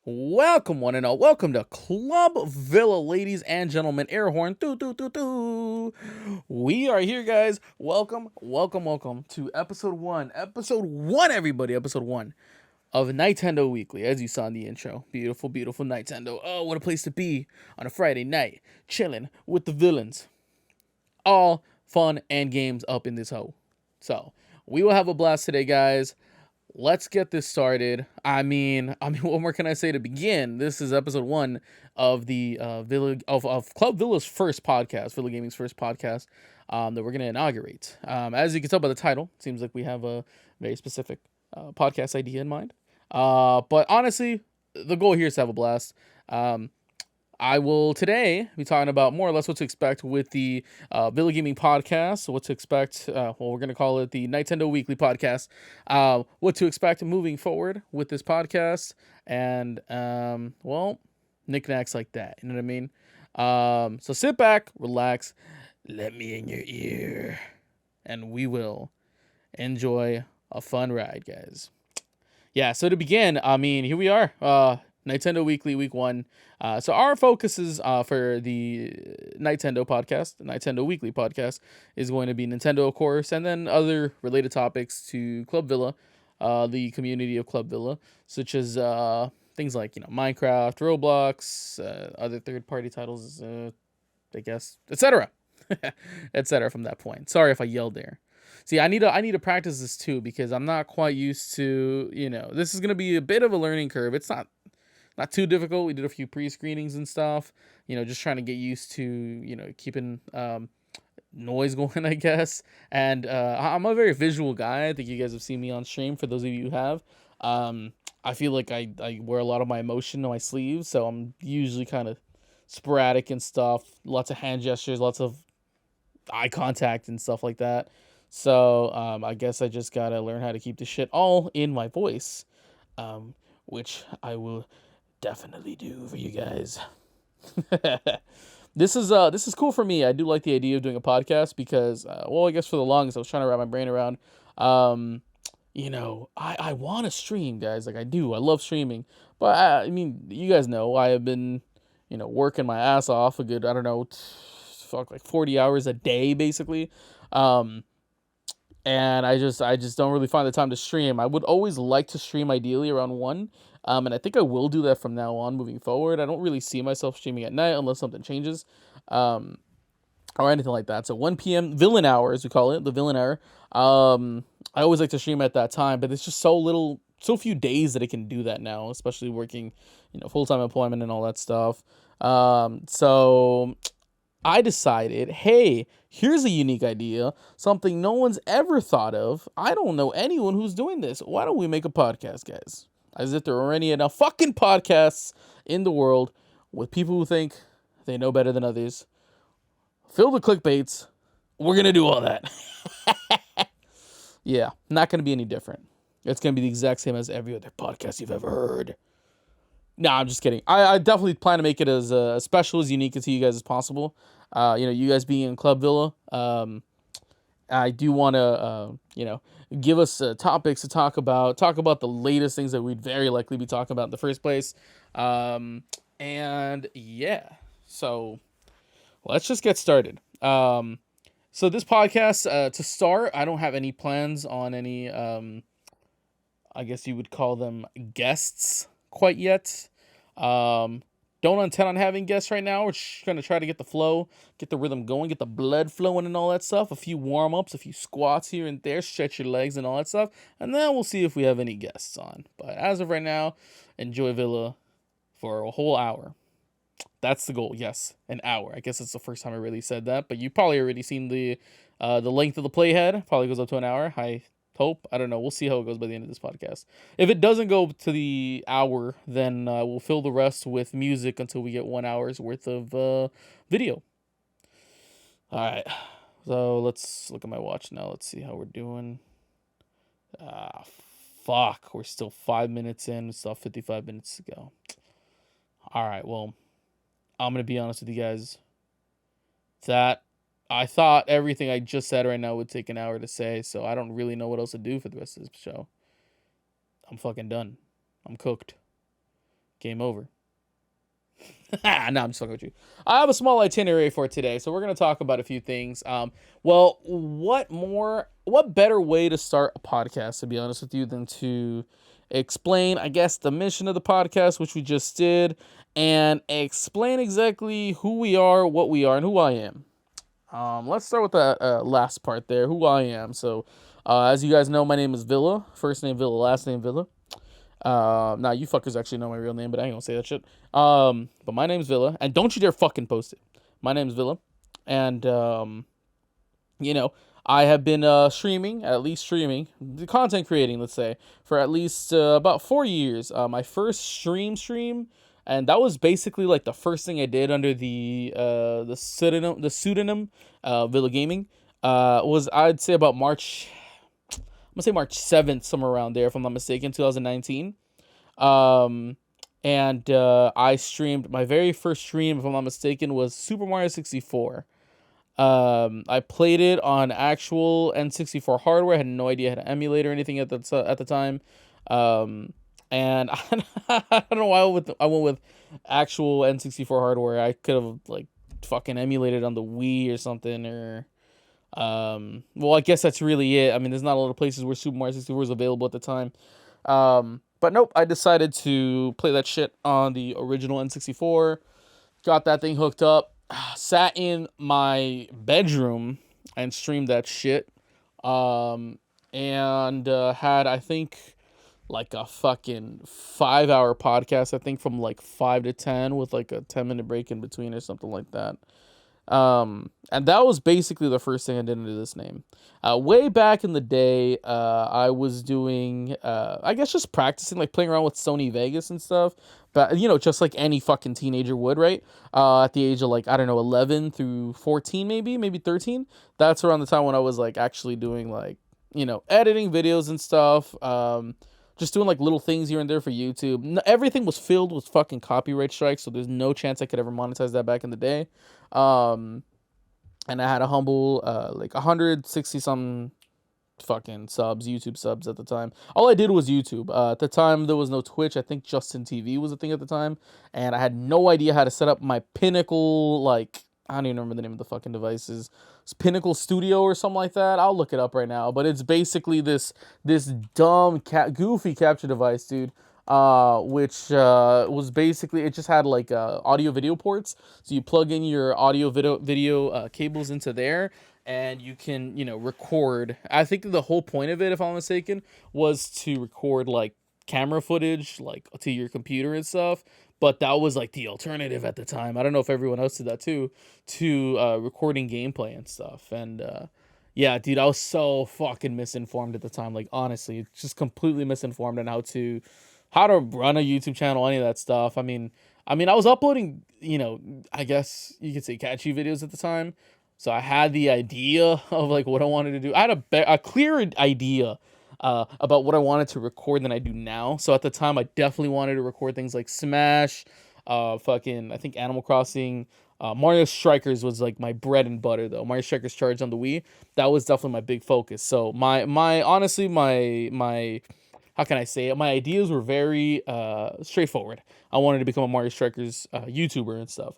Welcome, one and all. Welcome to Club Villa, ladies and gentlemen. Air horn. Doo, doo, doo, doo. We are here, guys. Welcome to episode one. Episode one, everybody. Episode one of NIGHTendo Weekly, as you saw in the intro. Beautiful, beautiful NIGHTendo. Oh, what a place to be on a Friday night, chilling with the villains. All fun and games up in this hole. So, we will have a blast today, guys. Let's get this started. What more can I say to begin? This is episode one of the of Club Villa's first podcast, Villa Gaming's first podcast, that we're gonna inaugurate. As you can tell by the title, it seems like we have a very specific podcast idea in mind. But honestly, the goal here is to have a blast. I will today be talking about more or less what to expect with the Villa Gaming podcast. So what to expect, we're going to call it the NIGHTendo Weekly podcast. What to expect moving forward with this podcast. And, knickknacks like that. You know what I mean? So sit back, relax, let me in your ear. And we will enjoy a fun ride, guys. Yeah, so to begin, here we are. NIGHTendo Weekly, week one. So our focus is for the NIGHTendo podcast, the NIGHTendo Weekly podcast, is going to be Nintendo, of course, and then other related topics to Club Villa, the community of Club Villa, such as things like Minecraft, Roblox, other third-party titles, I guess, etc., etc. From that point. Sorry if I yelled there. See, I need to practice this too because I'm not quite used to, this is gonna be a bit of a learning curve. It's not too difficult. We did a few pre-screenings and stuff, just trying to get used to, keeping noise going, I guess. And I'm a very visual guy. I think you guys have seen me on stream. For those of you who have, I feel like I wear a lot of my emotion on my sleeves, so I'm usually kind of sporadic and stuff. Lots of hand gestures, lots of eye contact and stuff like that. So I guess I just gotta learn how to keep the shit all in my voice, which I will definitely do for you guys. This is cool for me. I do like the idea of doing a podcast because, I guess for the longest I was trying to wrap my brain around. I want to stream, guys. Like I do. I love streaming, but you guys know I have been, working my ass off a good, I don't know, like 40 hours a day basically. And I just don't really find the time to stream. I would always like to stream ideally around 1. And I think I will do that from now on moving forward. I don't really see myself streaming at night unless something changes. Or anything like that. So 1 p.m. villain hour, as we call it, the villain hour. I always like to stream at that time, but it's just so few days that I can do that now, especially working, full-time employment and all that stuff. So I decided, hey, here's a unique idea, something no one's ever thought of. I don't know anyone who's doing this. Why don't we make a podcast, guys? As if there are any enough fucking podcasts in the world with people who think they know better than others. Fill the clickbaits. We're going to do all that. Yeah, not going to be any different. It's going to be the exact same as every other podcast you've ever heard. No, I'm just kidding. I definitely plan to make it as special, as unique to you guys as possible. You guys being in Club Villa, I do want to, give us topics to talk about the latest things that we'd very likely be talking about in the first place. And yeah, so let's just get started. So this podcast, to start, I don't have any plans on any, I guess you would call them guests quite yet. Don't intend on having guests right now. We're just going to try to get the flow, get the rhythm going, get the blood flowing and all that stuff. A few warm-ups, a few squats here and there, stretch your legs and all that stuff. And then we'll see if we have any guests on. But as of right now, enjoy Villa for a whole hour. That's the goal. Yes, an hour. I guess it's the first time I really said that. But you've probably already seen the length of the playhead. Probably goes up to an hour. I hope. I don't know. We'll see how it goes by the end of this podcast. If it doesn't go to the hour, then we'll fill the rest with music until we get 1 hour's worth of video. All right. So let's look at my watch now. Let's see how we're doing. Fuck. We're still 5 minutes in. We still have 55 minutes to go. All right. Well, I'm going to be honest with you guys. That I thought everything I just said right now would take an hour to say, so I don't really know what else to do for the rest of this show. I'm fucking done. I'm cooked. game over. No, I'm just fucking with you. I have a small itinerary for today, so we're gonna talk about a few things. Well, what better way to start a podcast, to be honest with you, than to explain, I guess, the mission of the podcast, which we just did, and explain exactly who we are, what we are, and who I am. Let's start with that last part there, who I am. So, as you guys know, my name is Villa. First name Villa, last name Villa. Now you fuckers actually know my real name, but I ain't gonna say that shit. But my name's Villa, and don't you dare fucking post it. My name's Villa, and you know, I have been streaming, content creating, let's say, for at least about 4 years. My first stream, and that was basically like the first thing I did under the pseudonym Villa Gaming. Was, I'd say, about March. I'm gonna say March 7th, somewhere around there, if I'm not mistaken, 2019. And I streamed, my very first stream, if I'm not mistaken, was Super Mario 64. I played it on actual N64 hardware. I had no idea how to emulate or anything at the time. And I don't know why I went with actual N64 hardware. I could have like fucking emulated on the Wii or something, or well, I guess that's really it. I mean, there's not a lot of places where Super Mario 64 was available at the time. But nope, I decided to play that shit on the original N64. Got that thing hooked up, sat in my bedroom and streamed that shit. And had, I think, like a fucking 5-hour podcast, I think, from like 5 to 10 with like a 10-minute break in between or something like that. And that was basically the first thing I did into this name. Way back in the day, I was doing, I guess, just practicing, like playing around with Sony Vegas and stuff. But, you know, just like any fucking teenager would, right? At the age of, like, I don't know, 11 through 14, maybe 13. That's around the time when I was, like, actually doing, like, you know, editing videos and stuff. Just doing, like, little things here and there for YouTube. Everything was filled with fucking copyright strikes, so there's no chance I could ever monetize that back in the day. And I had a humble, like 160 some fucking subs, YouTube subs at the time. All I did was YouTube. At the time, there was no Twitch. I think Justin TV was a thing at the time. And I had no idea how to set up my Pinnacle, like, I don't even remember the name of the fucking devices. It's Pinnacle Studio or something like that. I'll look it up right now. But it's basically this dumb, goofy capture device, dude. Which was basically, it just had like audio video ports. So you plug in your audio video cables into there, and you can, you know, record. I think the whole point of it, if I'm not mistaken, was to record like camera footage, like to your computer and stuff. But that was like the alternative at the time. I don't know if everyone else did that too, to recording gameplay and stuff. And yeah, dude, I was so fucking misinformed at the time. Like, honestly, just completely misinformed on how to run a YouTube channel, any of that stuff. I mean, I was uploading, you know, I guess you could say catchy videos at the time. So I had the idea of like what I wanted to do. I had a clearer idea about what I wanted to record than I do now. So at the time, I definitely wanted to record things like Smash, fucking, I think Animal Crossing, Mario Strikers was like my bread and butter though. Mario Strikers Charged on the Wii, that was definitely my big focus. So honestly, my how can I say it? My ideas were very straightforward. I wanted to become a Mario Strikers YouTuber and stuff.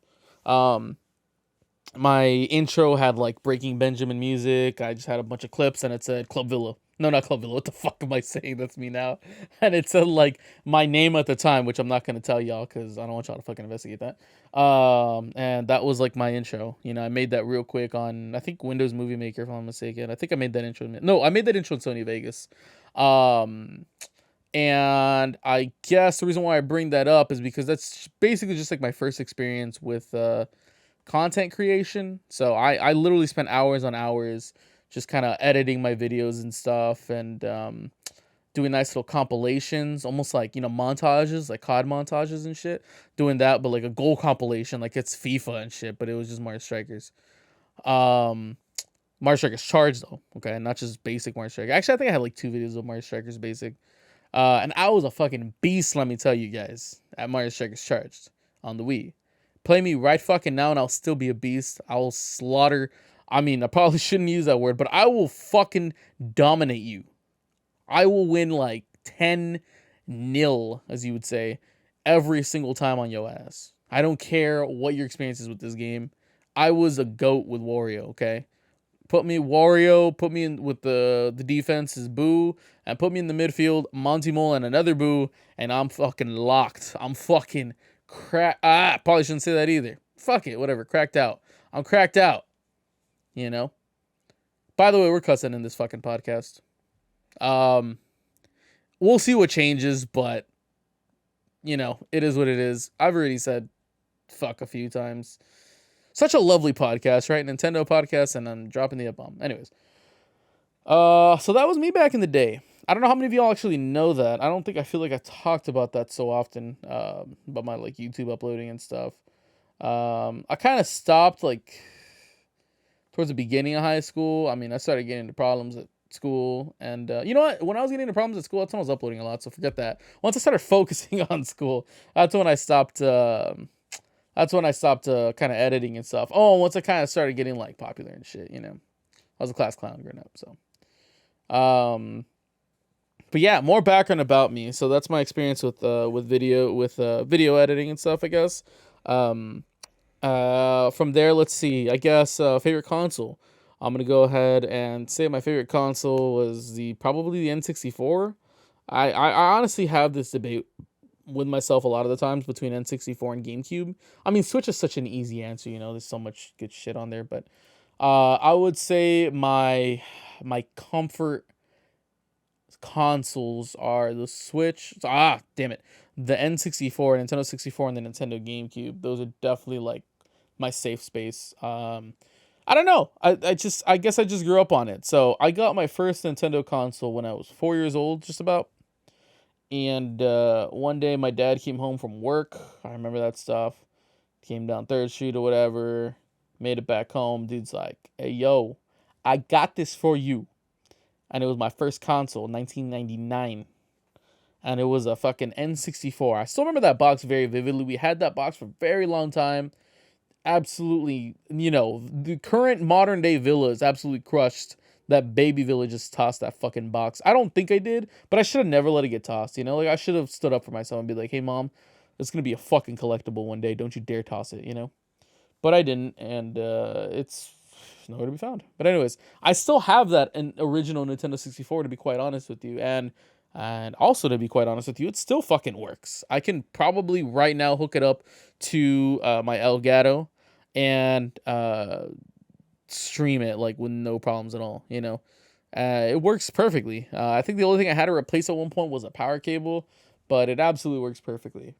My intro had like Breaking Benjamin music. I just had a bunch of clips, and it said Club Villa. No, not Club Villa. What the fuck am I saying? That's me now. And it said like my name at the time, which I'm not gonna tell y'all because I don't want y'all to fucking investigate that. And that was like my intro. You know, I made that real quick on, I think, Windows Movie Maker, if I'm not mistaken. I think I made that intro. No, I made that intro in Sony Vegas. And I guess the reason why I bring that up is because that's basically just like my first experience with content creation. So I literally spent hours on hours just kind of editing my videos and stuff, and doing nice little compilations, almost like, you know, montages, like COD montages and shit. Doing that, but like a goal compilation, like it's FIFA and shit, but it was just Mario Strikers. Mario Strikers Charged though, okay, not just basic Mario Strikers. Actually, I think I had like 2 videos of Mario Strikers basic. And I was a fucking beast, let me tell you guys, at Mario Strikers Charged on the Wii. Play me right fucking now and I'll still be a beast. I will slaughter. I mean, I probably shouldn't use that word, but I will fucking dominate you. I will win like 10-0, as you would say. every single time on your ass. I don't care what your experience is with this game. I was a goat with Wario, okay? Put me Wario, put me in with the defense is Boo, and put me in the midfield, Monty Mole and another Boo, and I'm fucking locked. I'm fucking probably shouldn't say that either. Fuck it, whatever. Cracked out. I'm cracked out. You know? By the way, we're cussing in this fucking podcast. We'll see what changes, but you know, it is what it is. I've already said fuck a few times. Such a lovely podcast, right? Nintendo podcast, and I'm dropping the F-bomb. Anyways. So that was me back in the day. I don't know how many of y'all actually know that. I feel like I talked about that so often, about my like YouTube uploading and stuff. I kind of stopped like towards the beginning of high school. I mean, I started getting into problems at school, and you know what? When I was getting into problems at school, that's when I was uploading a lot. So forget that. Once I started focusing on school, that's when I stopped. That's when I stopped kind of editing and stuff. Oh, once I kind of started getting like popular and shit, you know. I was a class clown growing up, so. But yeah, more background about me. So that's my experience with video editing and stuff, I guess. From there, let's see. I guess favorite console. I'm gonna go ahead and say my favorite console was probably the N64. I honestly have this debate with myself a lot of the times between N64 and GameCube. I mean, Switch is such an easy answer, you know. There's so much good shit on there, but I would say my comfort consoles are the Switch. Damn it, the N64, Nintendo 64, and the Nintendo GameCube. Those are definitely like my safe space. I don't know. I guess I just grew up on it. So I got my first Nintendo console when I was 4 years old, just about. And one day my dad came home from work. I remember that stuff. Came down 3rd Street or whatever. Made it back home. Dude's like, hey, yo, I got this for you. And it was my first console, 1999. And it was a fucking N64. I still remember that box very vividly. We had that box for a very long time. Absolutely, you know, the current modern day villas absolutely crushed that baby villa. Just tossed that fucking box. I don't think I did, but I should have never let it get tossed, you know? Like, I should have stood up for myself and be like, hey, Mom, it's going to be a fucking collectible one day. Don't you dare toss it, you know? But I didn't, and it's nowhere to be found. But anyways, I still have that original Nintendo 64, to be quite honest with you, and also, to be quite honest with you, it still fucking works. I can probably right now hook it up to my Elgato and stream it like with no problems at all, you know. It works perfectly. I think the only thing I had to replace at one point was a power cable, but it absolutely works perfectly.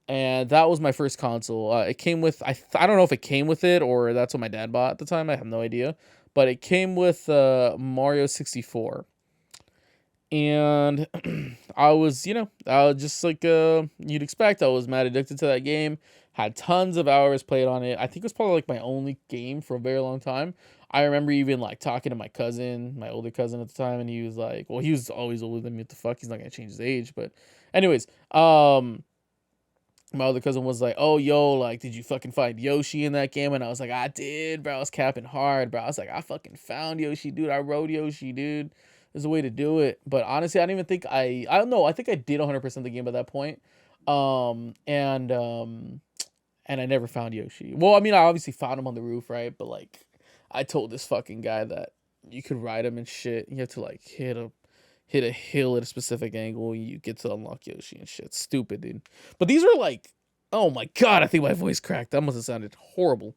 And that was my first console. It came with, I don't know if it came with it or that's what my dad bought at the time. I have no idea. But it came with Mario 64. And I was, you know, just like you'd expect. I was mad addicted to that game. Had tons of hours played on it. I think it was probably like my only game for a very long time. I remember even like talking to my cousin, my older cousin at the time, and he was like, well, he was always older than me. What the fuck? He's not gonna change his age. But anyways, my other cousin was like, oh, yo, like, did you fucking find Yoshi in that game? And I was like, I did, bro. I was capping hard, bro. I was like, I fucking found Yoshi, dude. I rode Yoshi, dude. There's a way to do it. But honestly, I don't even think I don't know. I think I did 100% the game at that point. And I never found Yoshi. Well, I mean, I obviously found him on the roof, right? But, like, I told this fucking guy that you could ride him and shit. You have to, like, hit a hill at a specific angle. You get to unlock Yoshi and shit. Stupid, dude. But these were, like, oh, my God. I think my voice cracked. That must have sounded horrible.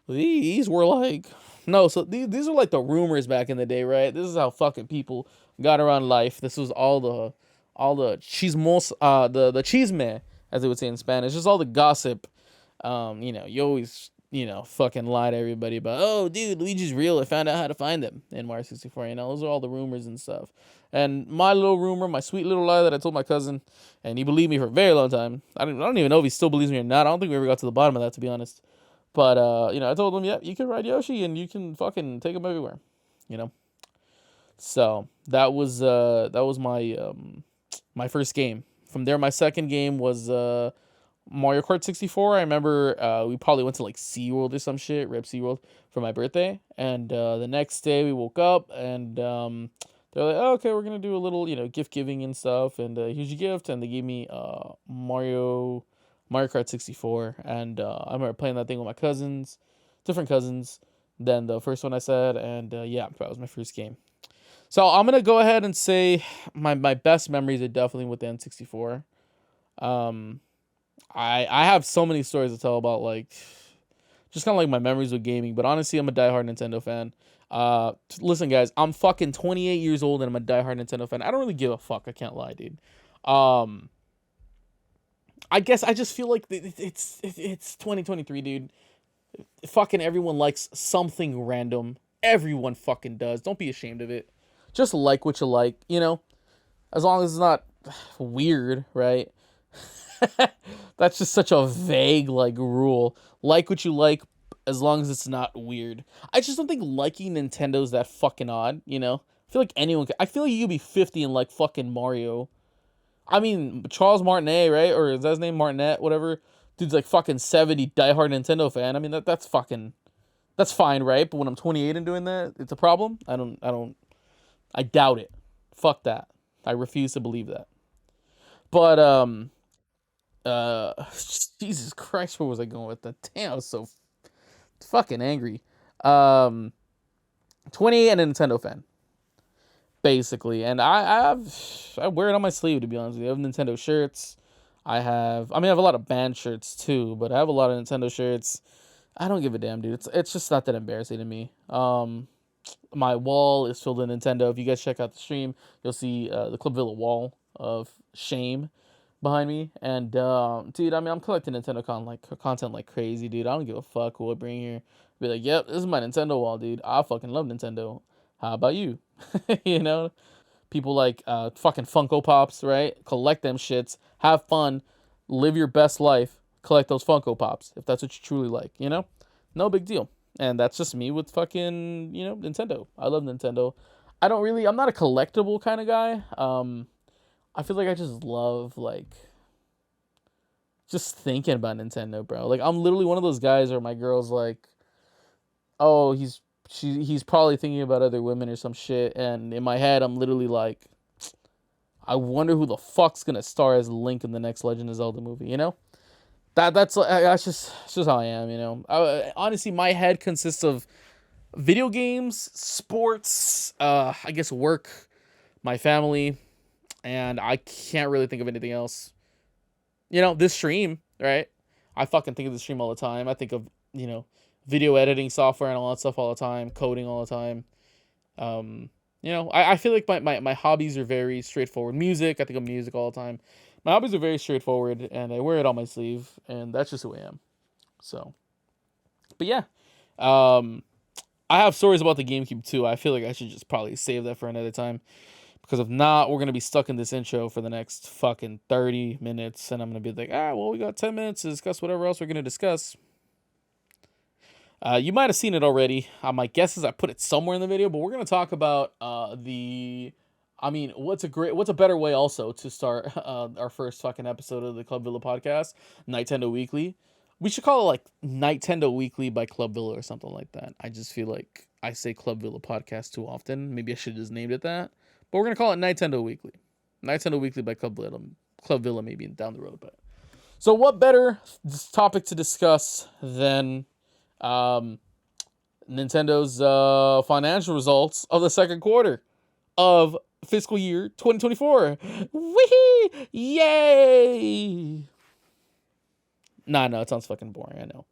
These were, like... No, so these are, like, the rumors back in the day, right? This is how fucking people got around life. This was all the chismos, the chisme, as they would say in Spanish. Just all the gossip. You know, you always, you know, fucking lie to everybody about, oh, dude, Luigi's real. I found out how to find them in Mario 64. You know, those are all the rumors and stuff. And my little rumor, my sweet little lie that I told my cousin, and he believed me for a very long time. I don't even know if he still believes me or not. I don't think we ever got to the bottom of that, to be honest. But, you know, I told him, yeah, you can ride Yoshi and you can fucking take him everywhere, you know? So that was my, my first game. From there, my second game was, Mario Kart 64. I remember, we probably went to like SeaWorld or some shit, Rip SeaWorld, for my birthday. And, the next day we woke up and, they're like, oh, okay, we're gonna do a little, gift giving and stuff, and here's your gift, and they gave me Mario Kart 64, and I remember playing that thing with my cousins, different cousins than the first one I said, and yeah, that was my first game. So I'm gonna go ahead and say my best memories are definitely with the N64. Um, I have so many stories to tell about, like, just kind of like my memories with gaming. But honestly, I'm a diehard Nintendo fan. Listen, guys, I'm fucking 28 years old and I'm a diehard Nintendo fan. I don't really give a fuck. I can't lie, dude. I guess I just feel like it's 2023, dude. Fucking everyone likes something random. Everyone fucking does. Don't be ashamed of it. Just like what you like, as long as it's not weird, right? That's just such a vague, like, rule. Like what you like, as long as it's not weird. I just don't think liking Nintendo's that fucking odd, I feel like I feel like you could be 50 and like fucking Mario. I mean, Charles Martinet, right? Or is that his name? Martinet, whatever. Dude's like fucking 70, diehard Nintendo fan. I mean, that's fine, right? But when I'm 28 and doing that, it's a problem. I doubt it. Fuck that. I refuse to believe that. But, Jesus Christ, where was I going with that? Damn, I was so fucking angry. 28 and a Nintendo fan, basically, and I wear it on my sleeve, to be honest with you. I have Nintendo shirts. I have a lot of band shirts too, but I have a lot of Nintendo shirts. I don't give a damn, dude. It's just not that embarrassing to me. My wall is filled with Nintendo. If you guys check out the stream, you'll see the Club Villa wall of shame behind me. And dude, I mean, I'm collecting Nintendo content like crazy, dude. I don't give a fuck who I bring here. Be like, yep, this is my Nintendo wall, dude. I fucking love Nintendo. How about you? you know, People like fucking Funko Pops, right? Collect them shits. Have fun. Live your best life. Collect those Funko Pops if that's what you truly like. No big deal. And that's just me with fucking Nintendo. I love Nintendo. I'm not a collectible kind of guy. I feel like I just love, like, just thinking about Nintendo, bro. Like, I'm literally one of those guys where my girl's like, oh, he's probably thinking about other women or some shit, and in my head I'm literally like, I wonder who the fuck's gonna star as Link in the next Legend of Zelda movie. That's just how I am. Honestly, my head consists of video games, sports, I guess work, my family, and I can't really think of anything else. This stream, right? I fucking think of the stream all the time. I think of, video editing software and all that stuff all the time, coding all the time. I feel like my hobbies are very straightforward. Music, I think of music all the time. My hobbies are very straightforward, and I wear it on my sleeve, and that's just who I am. So, but yeah. I have stories about the GameCube too. I feel like I should just probably save that for another time. Because if not, we're going to be stuck in this intro for the next fucking 30 minutes. And I'm going to be like, well, we got 10 minutes to discuss whatever else we're going to discuss. You might have seen it already. My guess is I put it somewhere in the video. But we're going to talk about what's a better way also to start our first fucking episode of the Club Villa podcast, NIGHTendo Weekly. We should call it like NIGHTendo Weekly by Club Villa or something like that. I just feel like I say Club Villa podcast too often. Maybe I should have just named it that. But we're going to call it NIGHTendo Weekly. NIGHTendo Weekly by Club Villa maybe down the road. But so what better topic to discuss than Nintendo's financial results of the second quarter of fiscal year 2024. Wee! Yay! Nah, no, it sounds fucking boring, I know.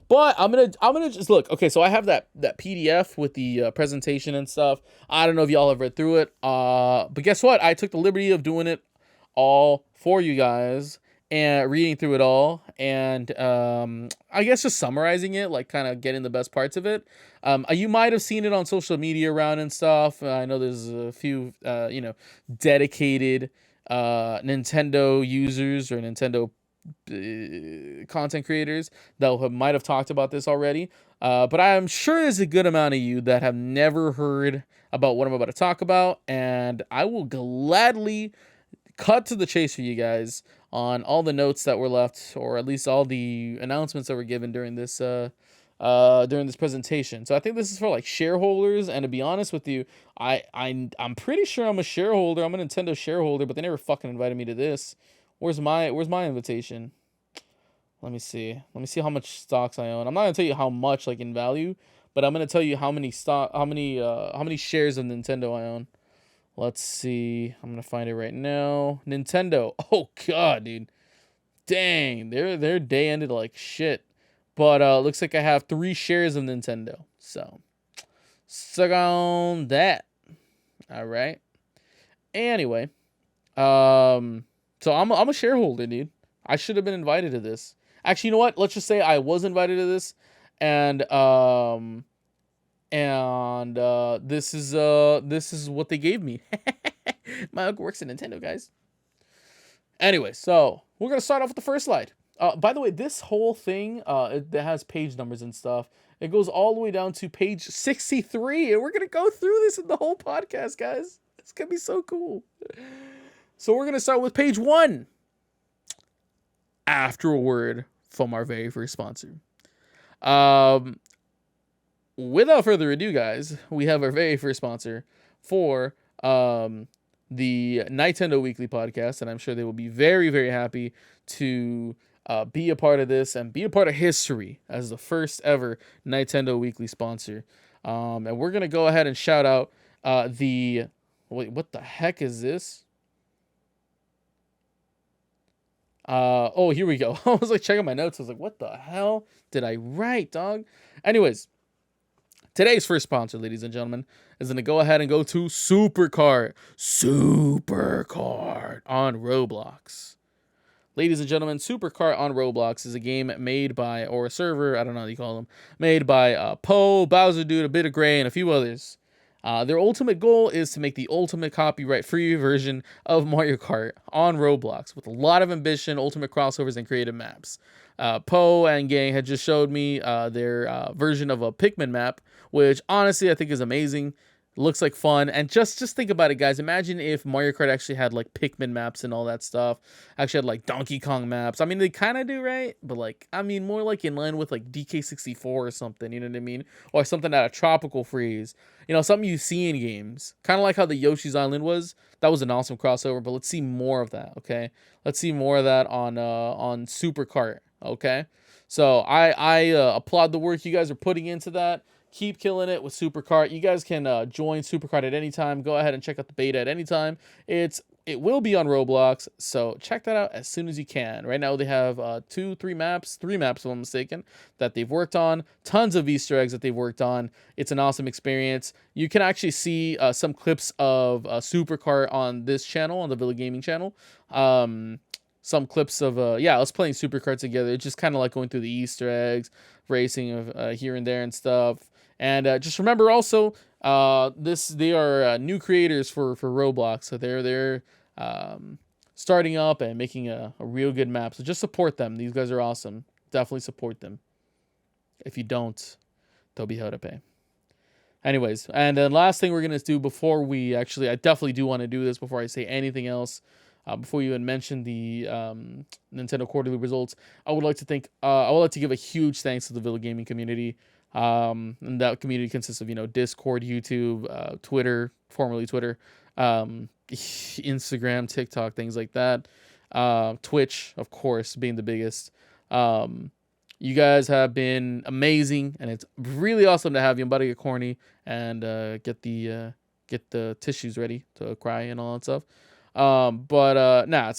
But I'm gonna just look. Okay, so I have that PDF with the presentation and stuff. I don't know if y'all have read through it. But guess what? I took the liberty of doing it all for you guys and reading through it all, and I guess just summarizing it, like kind of getting the best parts of it. You might have seen it on social media around and stuff. I know there's a few dedicated Nintendo users or Nintendo content creators that might have talked about this already, but I'm sure there's a good amount of you that have never heard about what I'm about to talk about, and I will gladly cut to the chase for you guys on all the notes that were left, or at least all the announcements that were given during this during this presentation. So I think this is for like shareholders. And to be honest with you, I'm pretty sure I'm a shareholder. I'm a Nintendo shareholder, but they never fucking invited me to this. Where's my invitation? Let me see. Let me see how much stocks I own. I'm not gonna tell you how much like in value, but I'm gonna tell you how many shares of Nintendo I own. Let's see. I'm gonna find it right now. Nintendo. Oh god, dude. Dang, their day ended like shit. But looks like I have 3 shares of Nintendo. So suck on that. All right. Anyway, so I'm a shareholder, dude. I should have been invited to this. Actually, you know what? Let's just say I was invited to this, and this is what they gave me. My uncle works at Nintendo, guys. Anyway, so we're gonna start off with the first slide. By the way, this whole thing it has page numbers and stuff. It goes all the way down to page 63, and we're gonna go through this in the whole podcast, guys. It's gonna be so cool. So we're gonna start with page 1. After a word from our very first sponsor. Without further ado, guys, we have our very first sponsor for the NIGHTendo Weekly podcast, and I'm sure they will be very, very happy to be a part of this and be a part of history as the first ever NIGHTendo Weekly sponsor. And we're gonna go ahead and shout out wait, what the heck is this? Oh, here we go. I was like checking my notes. I was like, what the hell did I write, dog? Anyways, today's first sponsor, ladies and gentlemen, is going to go ahead and go to Supercart. Supercart on Roblox. Ladies and gentlemen, Supercart on Roblox is a game made by, or a server, I don't know how you call them, made by Poe, Bowser Dude, a bit of Gray, and a few others. Their ultimate goal is to make the ultimate copyright-free version of Mario Kart on Roblox with a lot of ambition, ultimate crossovers, and creative maps. Poe and gang had just showed me their version of a Pikmin map, which honestly I think is amazing. Looks like fun. And just think about it, guys. Imagine if Mario Kart actually had like Pikmin maps and all that stuff. Actually had like Donkey Kong maps. I mean, they kind of do, right? But like, I mean, more like in line with like DK64 or something, you know what I mean? Or something out of Tropical Freeze. You know, something you see in games. Kind of like how the Yoshi's Island was. That was an awesome crossover, but let's see more of that, okay? Let's see more of that on Super Kart, okay? So I applaud the work you guys are putting into that. Keep killing it with Supercart. You guys can join Supercart at any time. Go ahead and check out the beta at any time. It will be on Roblox, so check that out as soon as you can. Right now they have 3 maps, if I'm mistaken, that they've worked on. Tons of Easter eggs that they've worked on. It's an awesome experience. You can actually see some clips of Supercart on this channel, on the Villa Gaming channel. Some clips of us playing Supercart together. It's just kind of like going through the Easter eggs, racing of here and there and stuff. And just remember also, they are new creators for Roblox, so they're starting up and making a real good map. So just support them. These guys are awesome. Definitely support them. If you don't, they'll be held to pay. Anyways, and then last thing we're gonna do before we I definitely do want to do this before I say anything else. Before you even mention the Nintendo quarterly results, I would like to give a huge thanks to the Villa Gaming community. And that community consists of, Discord, YouTube, Twitter, formerly Twitter, Instagram, TikTok, things like that. Twitch, of course, being the biggest. You guys have been amazing, and it's really awesome to have you. I'm about to get corny and get the tissues ready to cry and all that stuff. It's not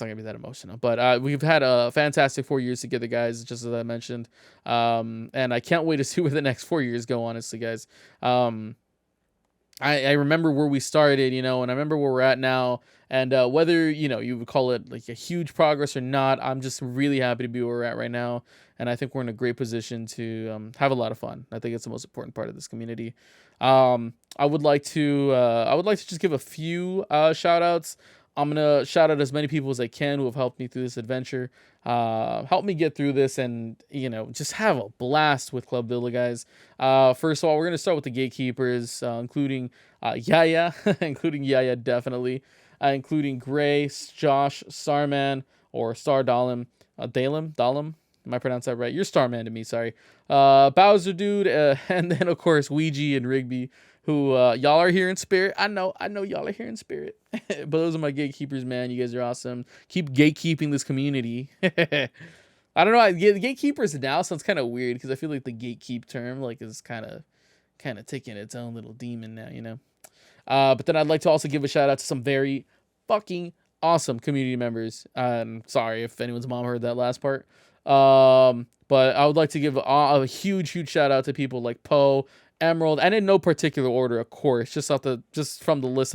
gonna be that emotional. But we've had a fantastic 4 years together, guys, just as I mentioned. And I can't wait to see where the next 4 years go, honestly, guys. I remember where we started, and I remember where we're at now. And whether, you would call it like a huge progress or not, I'm just really happy to be where we're at right now. And I think we're in a great position to have a lot of fun. I think it's the most important part of this community. I would like to just give a few shout outs. I'm going to shout out as many people as I can who have helped me through this adventure. Help me get through this and, just have a blast with Club Villa, guys. First of all, we're going to start with the gatekeepers, including Yaya, including Yaya, definitely, including Gray, Josh, Starman, or Star Dalim, Dalim, Am I pronouncing that right? You're Starman to me, sorry. Bowser Dude, and then of course Ouija and Rigby, who y'all are here in spirit. I know y'all are here in spirit. But those are my gatekeepers, man. You guys are awesome. Keep gatekeeping this community. I don't know. Gatekeepers now sounds kind of weird because I feel like the gatekeep term like is kind of taking its own little demon now, you know. But then I'd like to also give a shout out to some very fucking awesome community members. Sorry if anyone's mom heard that last part. But I would like to give a huge shout out to people like Poe, Emerald, and in no particular order, of course, just from the list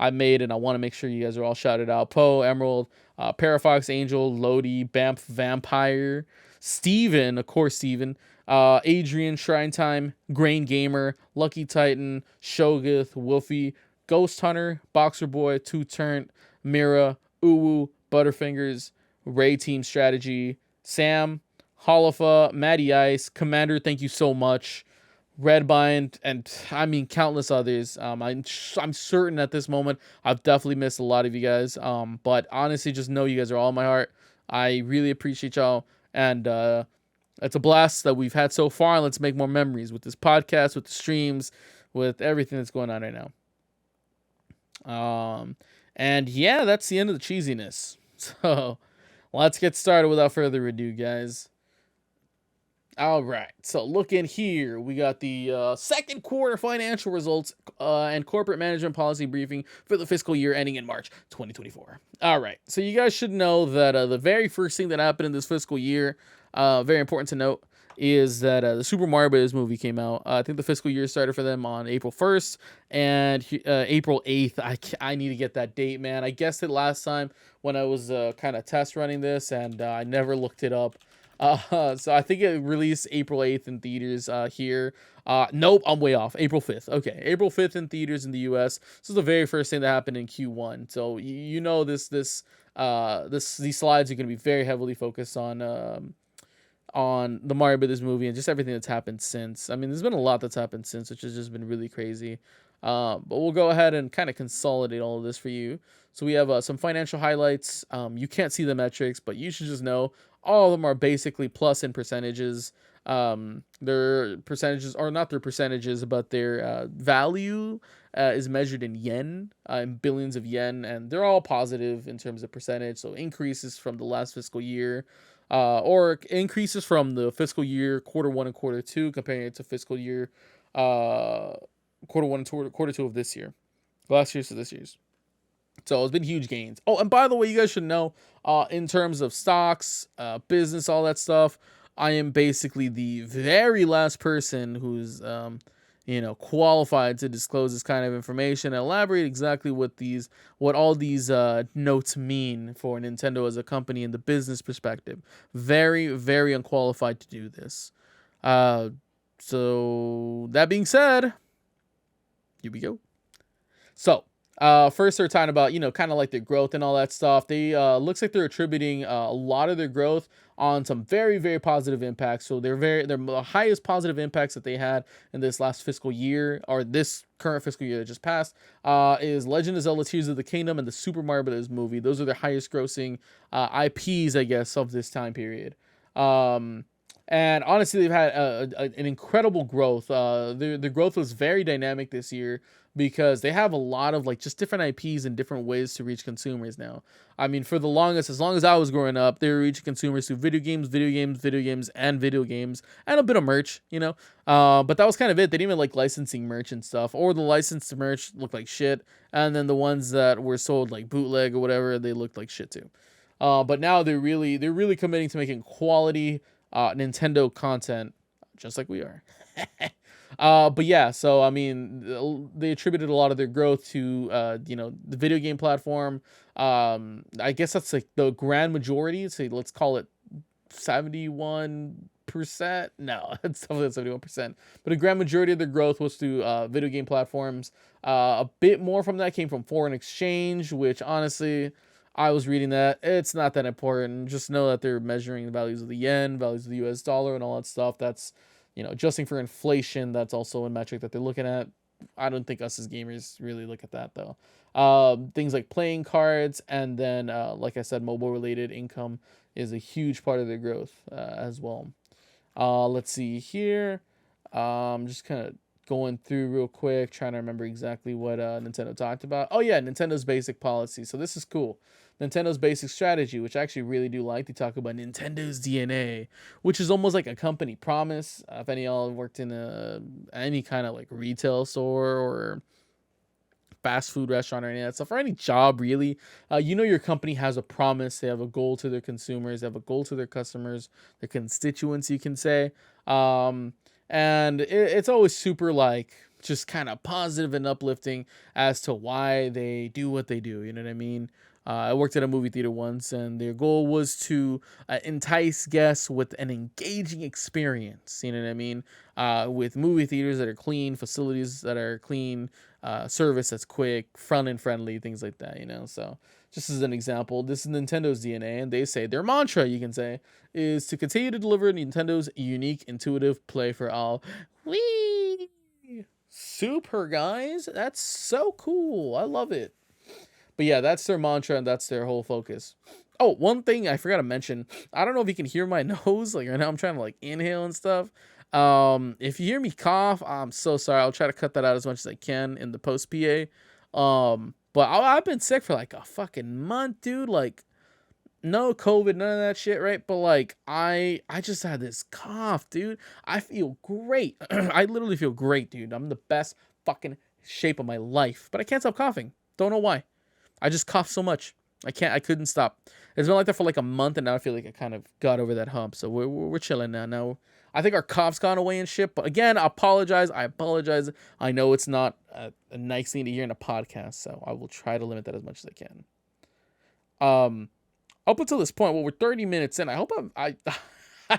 I made, and I want to make sure you guys are all shouted out. Poe, Emerald, Parafox, Angel, Lodi, Bamf, Vampire, Steven, of course, Steven, Adrian, Shrine Time, Grain Gamer, Lucky Titan, Shogoth, Wolfie, Ghost Hunter, Boxer Boy, Two Turnt, Mira, Uwu, Butterfingers, Ray Team Strategy, Sam, Holofa, Matty Ice, Commander, thank you so much, Redbind, and I mean countless others. I'm certain at this moment I've definitely missed a lot of you guys. But honestly, just know you guys are all in my heart. I really appreciate y'all, and it's a blast that we've had so far. And let's make more memories with this podcast, with the streams, with everything that's going on right now. And yeah, that's the end of the cheesiness. So let's get started without further ado, guys. All right, so look in here. We got the second quarter financial results and corporate management policy briefing for the fiscal year ending in March 2024. All right, so you guys should know that the very first thing that happened in this fiscal year, very important to note, is that the Super Mario Bros. Movie came out. I think the fiscal year started for them on April 1st and April 8th. I need to get that date, man. I guessed it last time when I was kind of test running this, and I never looked it up. So I think it released April 8th in theaters here. Nope, I'm way off. April 5th. Okay, April 5th in theaters in the US. This is the very first thing that happened in Q1. So you know these slides are going to be very heavily focused on the Mario Brothers movie and just everything that's happened since. I mean, there's been a lot that's happened since, which has just been really crazy. But we'll go ahead and kind of consolidate all of this for you. So we have some financial highlights. You can't see the metrics, but you should just know all of them are basically plus in percentages. Their percentages, or not their percentages, but their value is measured in yen, in billions of yen, and they're all positive in terms of percentage. So increases from the last fiscal year, or increases from the fiscal year quarter 1 and quarter 2, comparing it to fiscal year quarter 1 and quarter 2 of this year, last year's to this year's. So it's been huge gains. Oh, and by the way, you guys should know, in terms of stocks, business, all that stuff, I am basically the very last person who's, qualified to disclose this kind of information and elaborate exactly what all these notes mean for Nintendo as a company in the business perspective. Very, very unqualified to do this. So that being said, here we go. So, first they're talking about, kind of like their growth and all that stuff. They looks like they're attributing a lot of their growth on some very, very positive impacts. So they're the highest positive impacts that they had in this last fiscal year, or this current fiscal year that just passed, is Legend of Zelda Tears of the Kingdom and the Super Mario Bros. Movie. Those are their highest grossing IPs, I guess, of this time period. And honestly, they've had an incredible growth. Their growth was very dynamic this year because they have a lot of just different IPs and different ways to reach consumers now. I mean, for the longest, as long as I was growing up, they were reaching consumers through video games, and a bit of merch, But that was kind of it. They didn't even like licensing merch and stuff, or the licensed merch looked like shit, and then the ones that were sold like bootleg or whatever, they looked like shit too. But now they're really committing to making quality Nintendo content, just like we are. But yeah, so I mean, they attributed a lot of their growth to the video game platform. I guess that's like the grand majority. So let's call it 71%. No, it's definitely 71%. But a grand majority of their growth was through video game platforms. A bit more from that came from foreign exchange, which honestly, I was reading that it's not that important. Just know that they're measuring the values of the yen, values of the US dollar, and all that stuff. That's, adjusting for inflation. That's also a metric that they're looking at. I don't think us as gamers really look at that though. Things like playing cards, and then, like I said, mobile related income is a huge part of their growth as well. Let's see here. Just kind of going through real quick, trying to remember exactly what Nintendo talked about. Oh yeah, Nintendo's basic policy. So this is cool. Nintendo's basic strategy, which I actually really do like. They talk about Nintendo's DNA, which is almost like a company promise. If any of y'all have worked in any kind of like retail store or fast food restaurant or any of that stuff, or any job really, you know your company has a promise. They have a goal to their consumers. They have a goal to their customers, their constituents, you can say. And it's always super like just kind of positive and uplifting as to why they do what they do. You know what I mean? I worked at a movie theater once, and their goal was to entice guests with an engaging experience. You know what I mean? With movie theaters that are clean, facilities that are clean, service that's quick, front and friendly, things like that. You know, so just as an example, this is Nintendo's DNA, and they say their mantra, you can say, is to continue to deliver Nintendo's unique, intuitive play for all. Whee! Super, guys. That's so cool. I love it. But yeah, that's their mantra and that's their whole focus. Oh, one thing I forgot to mention. I don't know if you can hear my nose. Like right now I'm trying to like inhale and stuff. If you hear me cough, I'm so sorry. I'll try to cut that out as much as I can in the post PA. But I've been sick for like a fucking month, dude. Like no COVID, none of that shit, right? But like I just had this cough, dude. I feel great. I literally feel great, dude. I'm in the best fucking shape of my life. But I can't stop coughing. Don't know why. I just cough so much. I couldn't stop. It's been like that for like a month, and now I feel like I kind of got over that hump. So we're chilling now. Now I think our cough's gone away and shit. But again, I apologize. I know it's not a nice thing to hear in a podcast, so I will try to limit that as much as I can. Up until this point, well, we're 30 minutes in. I hope I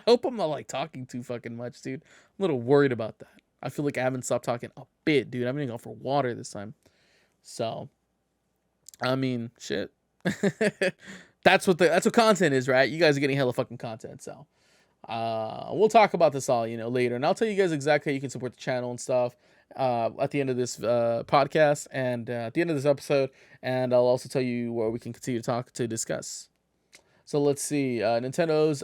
hope I'm not like talking too fucking much, dude. I'm a little worried about that. I feel like I haven't stopped talking a bit, dude. I'm gonna go for water this time. So. I mean, shit. that's what content is, right? You guys are getting hella fucking content, so we'll talk about this all, later, and I'll tell you guys exactly how you can support the channel and stuff at the end of this podcast and at the end of this episode, and I'll also tell you where we can continue to discuss. So let's see, Nintendo's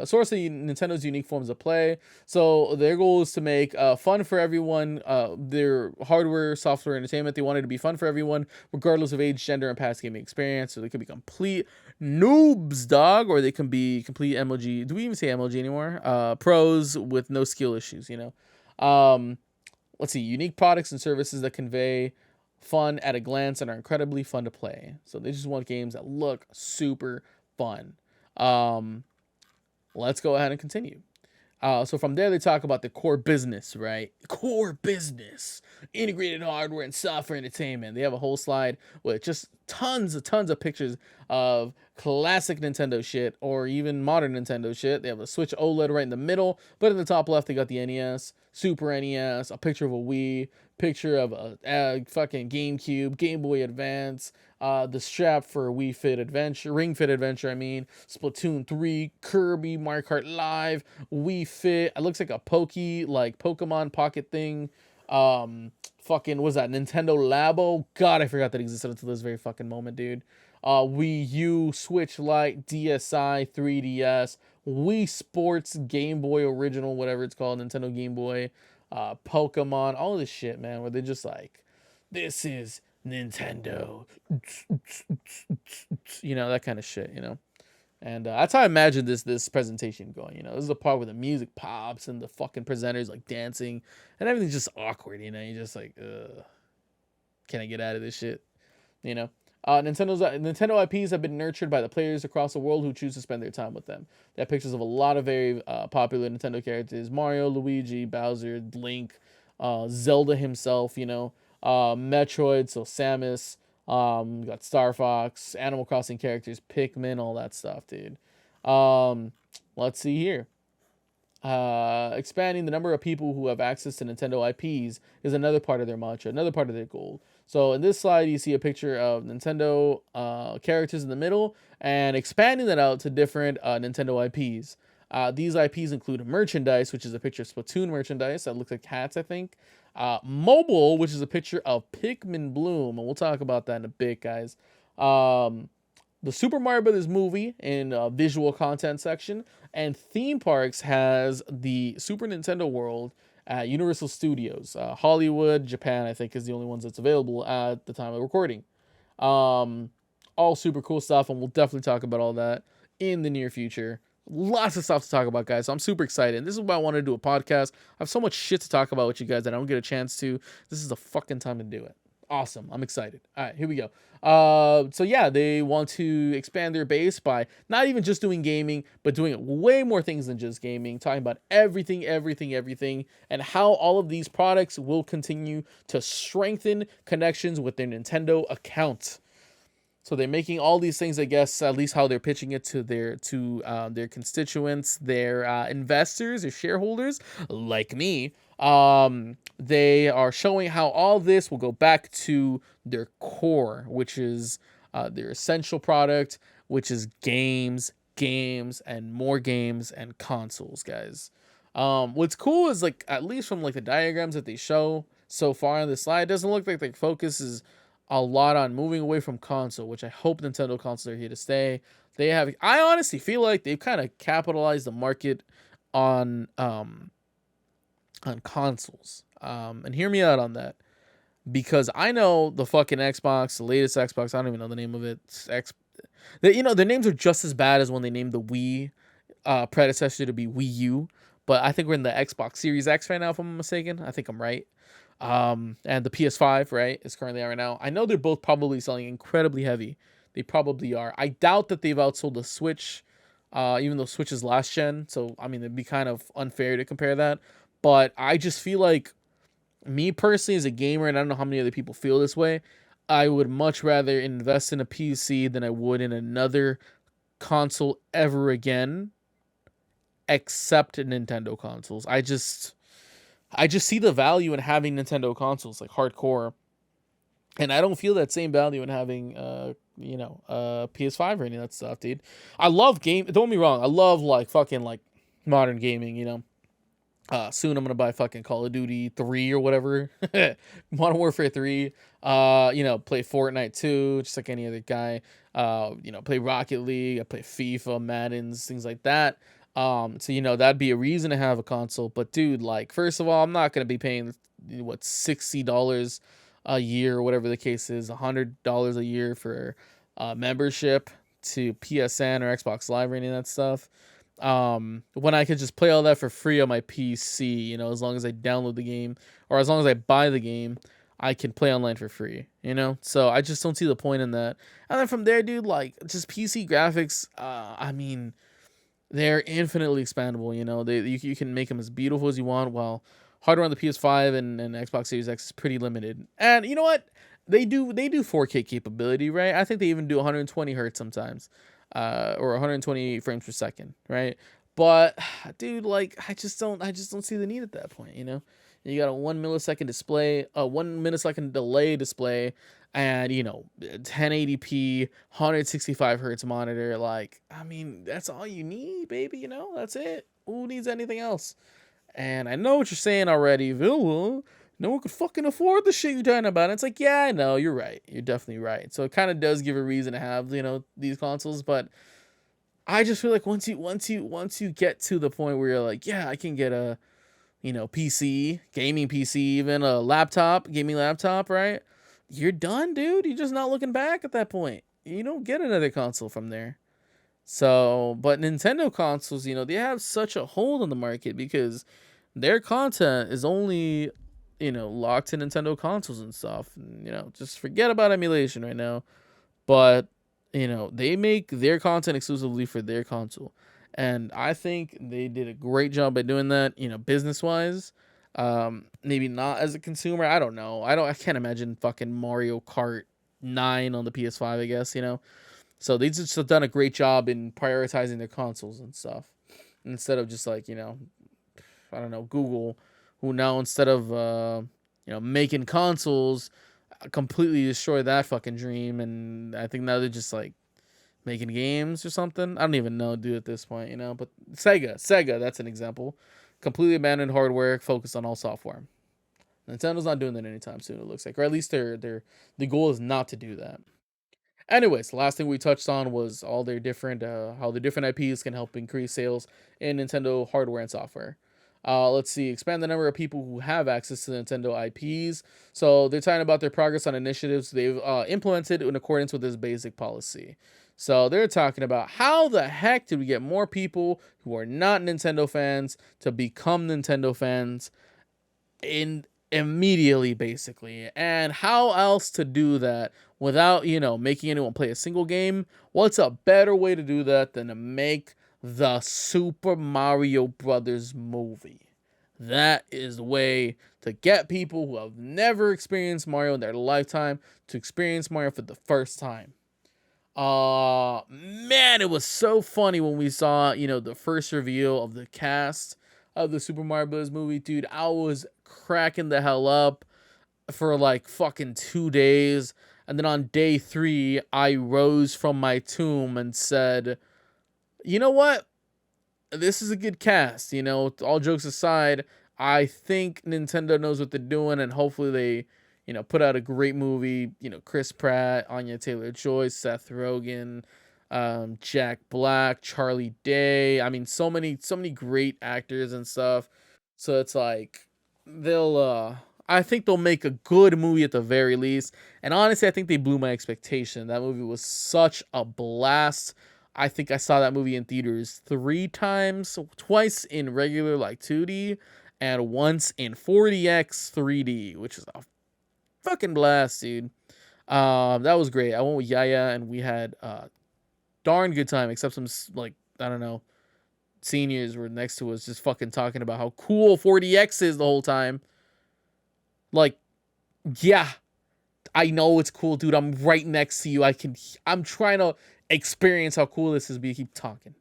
source of Nintendo's unique forms of play. So their goal is to make fun for everyone. Their hardware, software, entertainment. They wanted to be fun for everyone, regardless of age, gender, and past gaming experience. So they could be complete noobs, dog, or they can be complete MLG. Do we even say MLG anymore? Pros with no skill issues. Let's see, unique products and services that convey fun at a glance and are incredibly fun to play. So they just want games that look super fun. Let's go ahead and continue. So from there, they talk about the core business, right? Core business, integrated hardware and software entertainment. They have a whole slide with just tons of pictures of classic Nintendo shit or even modern Nintendo shit. They have a Switch OLED right in the middle, but in the top left, they got the NES, Super NES, a picture of a Wii, picture of a fucking GameCube, Game Boy Advance, the strap for Ring Fit Adventure, Splatoon 3, Kirby, Mario Kart Live, Wii Fit. It looks like a Pokemon Pocket thing. Fucking, was that Nintendo Labo? God, I forgot that existed until this very fucking moment, dude. Wii U, Switch Lite, DSi, 3DS, Wii Sports, Game Boy Original, whatever it's called, Nintendo Game Boy, Pokemon, all this shit, man, where they're just like, this is Nintendo, that kind of shit, and that's how I imagine this presentation going. This is the part where the music pops and the fucking presenters like dancing and everything's just awkward. You're just like, can I get out of this shit? Nintendo IPs have been nurtured by the players across the world who choose to spend their time with them. They have pictures of a lot of very popular Nintendo characters: Mario, Luigi, Bowser, Link, Zelda himself. Metroid, so Samus. We got Star Fox, Animal Crossing characters, Pikmin, all that stuff, dude. Let's see here. Expanding the number of people who have access to Nintendo IPs is another part of their mantra, another part of their goal. So in this slide, you see a picture of Nintendo characters in the middle and expanding that out to different Nintendo IPs. These IPs include merchandise, which is a picture of Splatoon merchandise that looks like hats, I think. Mobile, which is a picture of Pikmin Bloom, and we'll talk about that in a bit, guys. The the Super Mario Brothers movie in visual content section, and theme parks has the Super Nintendo World at Universal Studios. Hollywood, Japan, I think, is the only ones that's available at the time of recording. Um, all super cool stuff, and we'll definitely talk about all that in the near future. Lots of stuff to talk about, guys. So I'm super excited. And this is why I want to do a podcast. I have so much shit to talk about with you guys that I don't get a chance to. This is the fucking time to do it. Awesome. I'm excited. All right, here we go. So yeah, they want to expand their base by not even just doing gaming, but doing way more things than just gaming, talking about everything, and how all of these products will continue to strengthen connections with their Nintendo account. So they're making all these things, I guess, at least how they're pitching it to their constituents, their investors, their shareholders, like me. They are showing how all this will go back to their core, which is their essential product, which is games, and more games and consoles, guys. What's cool is, like, at least from like the diagrams that they show so far on the slide, it doesn't look like the focus is a lot on moving away from console, which I hope Nintendo consoles are here to stay. They have, I honestly feel like they've kind of capitalized the market on consoles. And hear me out on that, because I know the fucking Xbox, the latest Xbox, I don't even know the name of it. Their names are just as bad as when they named the Wii predecessor to be Wii U. But I think we're in the Xbox Series X right now, if I'm not mistaken. I think I'm right. And the PS5, right, is currently out right now. I know they're both probably selling incredibly heavy. They probably are. I doubt that they've outsold the Switch, even though Switch is last gen. So, I mean, it'd be kind of unfair to compare that. But I just feel like, me personally as a gamer, and I don't know how many other people feel this way, I would much rather invest in a PC than I would in another console ever again, except Nintendo consoles. I just see the value in having Nintendo consoles, like hardcore, and I don't feel that same value in having PS5 or any of that stuff, dude. I love game. Don't get me wrong. I love like fucking like modern gaming. Soon I'm gonna buy fucking Call of Duty 3 or whatever, Modern Warfare 3. Play Fortnite 2, just like any other guy. Play Rocket League. I play FIFA, Maddens, things like that. So that'd be a reason to have a console. But dude, like, first of all, I'm not gonna be paying what, $60 a year or whatever the case is, $100 a year for membership to PSN or Xbox Live or any of that stuff. When I could just play all that for free on my PC, as long as I download the game, or as long as I buy the game, I can play online for free, So I just don't see the point in that. And then from there, dude, like, just PC graphics, I mean, they're infinitely expandable, you can make them as beautiful as you want, while hardware on the PS5 and Xbox Series X is pretty limited. And you know what? They do 4K capability, right? I think they even do 120 hertz sometimes, or 120 frames per second, right? But dude, like, I just don't see the need at that point, You got a 1 millisecond display, a 1 millisecond delay display, and 1080p, 165 hertz monitor. Like, I mean, that's all you need, baby. That's it. Who needs anything else? And I know what you're saying already, Vil. No one could fucking afford the shit you're talking about. And it's like, yeah, I know, you're right. You're definitely right. So it kind of does give a reason to have, these consoles. But I just feel like once you get to the point where you're like, yeah, I can get a, PC, gaming PC, even a laptop, gaming laptop, right? You're done, dude. You're just not looking back at that point. You don't get another console from there. So, but Nintendo consoles, they have such a hold on the market because their content is only, locked to Nintendo consoles and stuff. Just forget about emulation right now. But, they make their content exclusively for their console. And I think they did a great job by doing that, business wise. Maybe not as a consumer. I don't know. I can't imagine fucking Mario Kart 9 on the PS5, I guess, So they just have done a great job in prioritizing their consoles and stuff, instead of just like, I don't know, Google, who now, instead of making consoles, completely destroy that fucking dream. And I think now they're just like making games or something. I don't even know, dude, at this point, But Sega, that's an example. Completely abandoned hardware, focused on all software. Nintendo's not doing that anytime soon, it looks like, or at least the goal is not to do that. Anyways, the last thing we touched on was all their different, how the different IPs can help increase sales in Nintendo hardware and software. Let's see, expand the number of people who have access to Nintendo IPs. So they're talking about their progress on initiatives they've implemented in accordance with this basic policy. So they're talking about how the heck did we get more people who are not Nintendo fans to become Nintendo fans in immediately, basically, and how else to do that without making anyone play a single game. What's a better way to do that than to make the Super Mario Brothers movie? That is the way to get people who have never experienced Mario in their lifetime to experience Mario for the first time. Man, it was so funny when we saw, the first reveal of the cast of the Super Mario Bros. Movie. Dude, I was cracking the hell up for like fucking 2 days. And then on day 3, I rose from my tomb and said, you know what? This is a good cast. All jokes aside, I think Nintendo knows what they're doing, and hopefully they put out a great movie. Chris Pratt, Anya Taylor-Joy, Seth Rogen, Jack Black, Charlie Day. I mean, so many great actors and stuff. So it's like I think they'll make a good movie at the very least. And honestly, I think they blew my expectation. That movie was such a blast. I think I saw that movie in theaters 3 times, twice in regular like 2D, and once in 4DX 3D, which is a fucking blast, dude. That was great. I went with Yaya, and we had darn good time, except some like, I don't know, seniors were next to us just fucking talking about how cool 4DX is the whole time. Like, yeah, I know it's cool, dude. I'm right next to you. I'm trying to experience how cool this is, but you keep talking.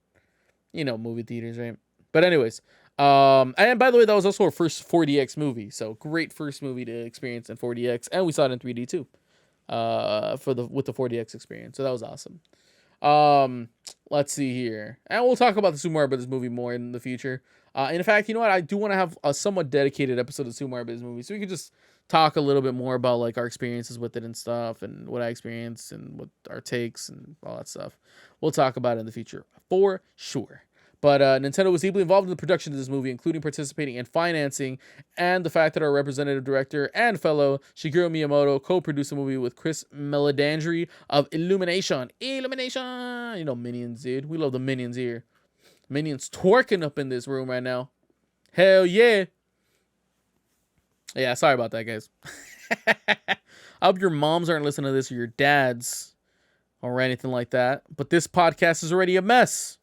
Movie theaters, right? But anyways, and by the way, that was also our first 4DX movie, so great first movie to experience in 4DX, and we saw it in 3D too, with the 4DX experience, so that was awesome. Let's see here, and we'll talk about the Super Mario Bros. Movie more in the future. In fact, you know what? I do want to have a somewhat dedicated episode of Super Mario Bros. Movie, so we could just talk a little bit more about like our experiences with it and stuff, and what I experienced and what our takes and all that stuff. We'll talk about it in the future for sure. But Nintendo was deeply involved in the production of this movie, including participating in financing, and the fact that our representative director and fellow Shigeru Miyamoto co-produced the movie with Chris Meledandri of Illumination. Minions, dude. We love the Minions here. Minions twerking up in this room right now. Hell yeah. Yeah, sorry about that, guys. I hope your moms aren't listening to this, or your dads, or anything like that. But this podcast is already a mess.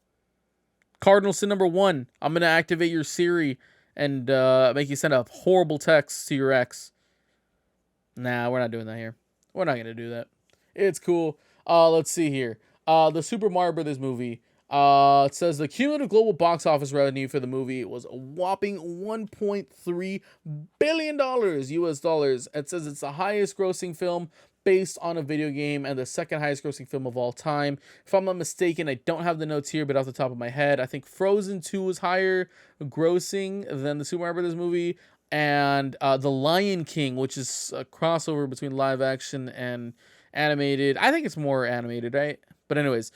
Cardinal sin number 1. I'm going to activate your Siri and make you send a horrible text to your ex. Nah, we're not doing that here. We're not going to do that. It's cool. Let's see here. The Super Mario Brothers movie. It says the cumulative global box office revenue for the movie was a whopping $1.3 billion US dollars. It says it's the highest grossing film based on a video game and the second highest grossing film of all time. If I'm not mistaken, I don't have the notes here, but off the top of my head, I think Frozen 2 was higher grossing than the Super Mario Brothers movie, and The Lion King, which is a crossover between live action and animated. I think it's more animated, right? But anyways,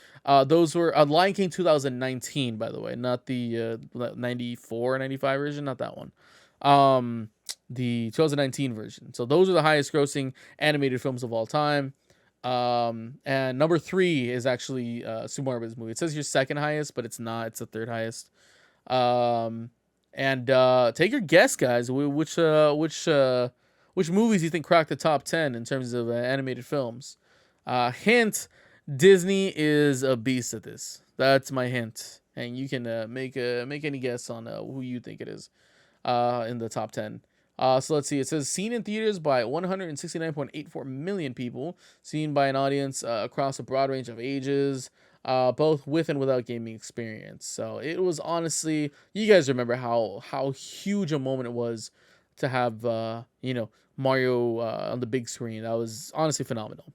those were Lion King 2019, by the way, not the 94, 95 version, not that one. The 2019 version. So those are the highest grossing animated films of all time. And number 3 is actually Super Mario Bros. Movie. It says your second highest, but it's not. It's the third highest. And take your guess, guys. Which movies you think cracked the top 10 in terms of animated films? Hint: Disney is a beast at this. That's my hint, and you can make any guess on who you think it is in the top 10. So let's see. It says seen in theaters by 169.84 million people, seen by an audience across a broad range of ages, both with and without gaming experience. So it was honestly, you guys remember how huge a moment it was to have Mario on the big screen. That was honestly phenomenal.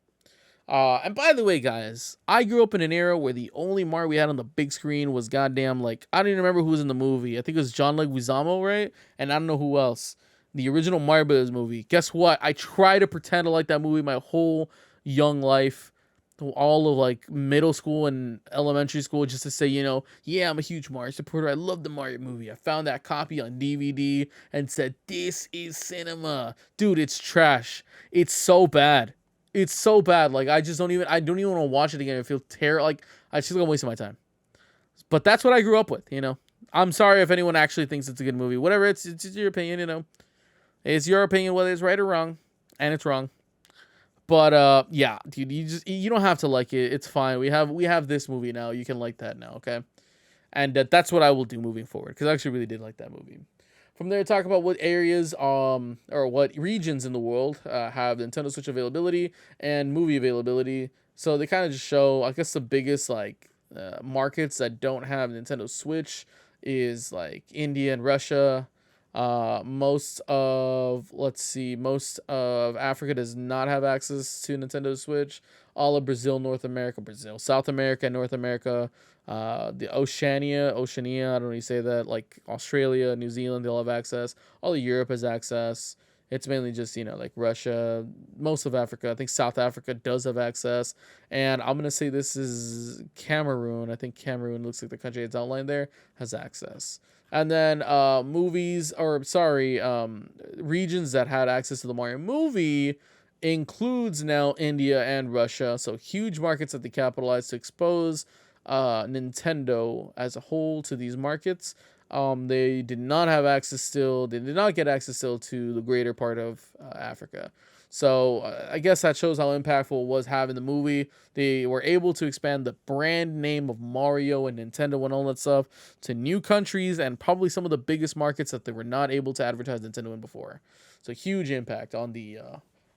And by the way, guys, I grew up in an era where the only Mario we had on the big screen was goddamn, like, I don't even remember who was in the movie. I think it was John Leguizamo, right? And I don't know who else. The original Mario Bros. Movie. Guess what? I tried to pretend to like that movie my whole young life. all of like middle school and elementary school just to say, yeah, I'm a huge Mario supporter. I love the Mario movie. I found that copy on DVD and said, this is cinema. Dude, it's trash. It's so bad. It's so bad. Like, I don't even want to watch it again. I feel terrible. Like, I just feel I'm wasting my time. But that's what I grew up with, I'm sorry if anyone actually thinks it's a good movie. Whatever, it's your opinion, It's your opinion whether it's right or wrong. And it's wrong. But yeah, dude, you don't have to like it. It's fine. We have this movie now. You can like that now, okay? And that's what I will do moving forward, because I actually really did like that movie. From there, talk about what areas or what regions in the world have Nintendo Switch availability and movie availability. So they kind of just show, I guess, the biggest like markets that don't have Nintendo Switch is like India and Russia. Most of Africa does not have access to Nintendo Switch. All of Brazil, South America, North America, the Oceania, I don't know how you say that, like Australia, New Zealand, they all have access. All of Europe has access. It's mainly just, like Russia, most of Africa. I think South Africa does have access. And I'm going to say this is Cameroon. I think Cameroon looks like the country that's outlined there has access. And then regions that had access to the Mario movie includes now India and Russia. So huge markets that they capitalized to expose Nintendo as a whole to these markets. They did not have access still. They did not get access still to the greater part of Africa. So I guess that shows how impactful it was having the movie. They were able to expand the brand name of Mario and Nintendo and all that stuff to new countries and probably some of the biggest markets that they were not able to advertise Nintendo in before. So huge impact on the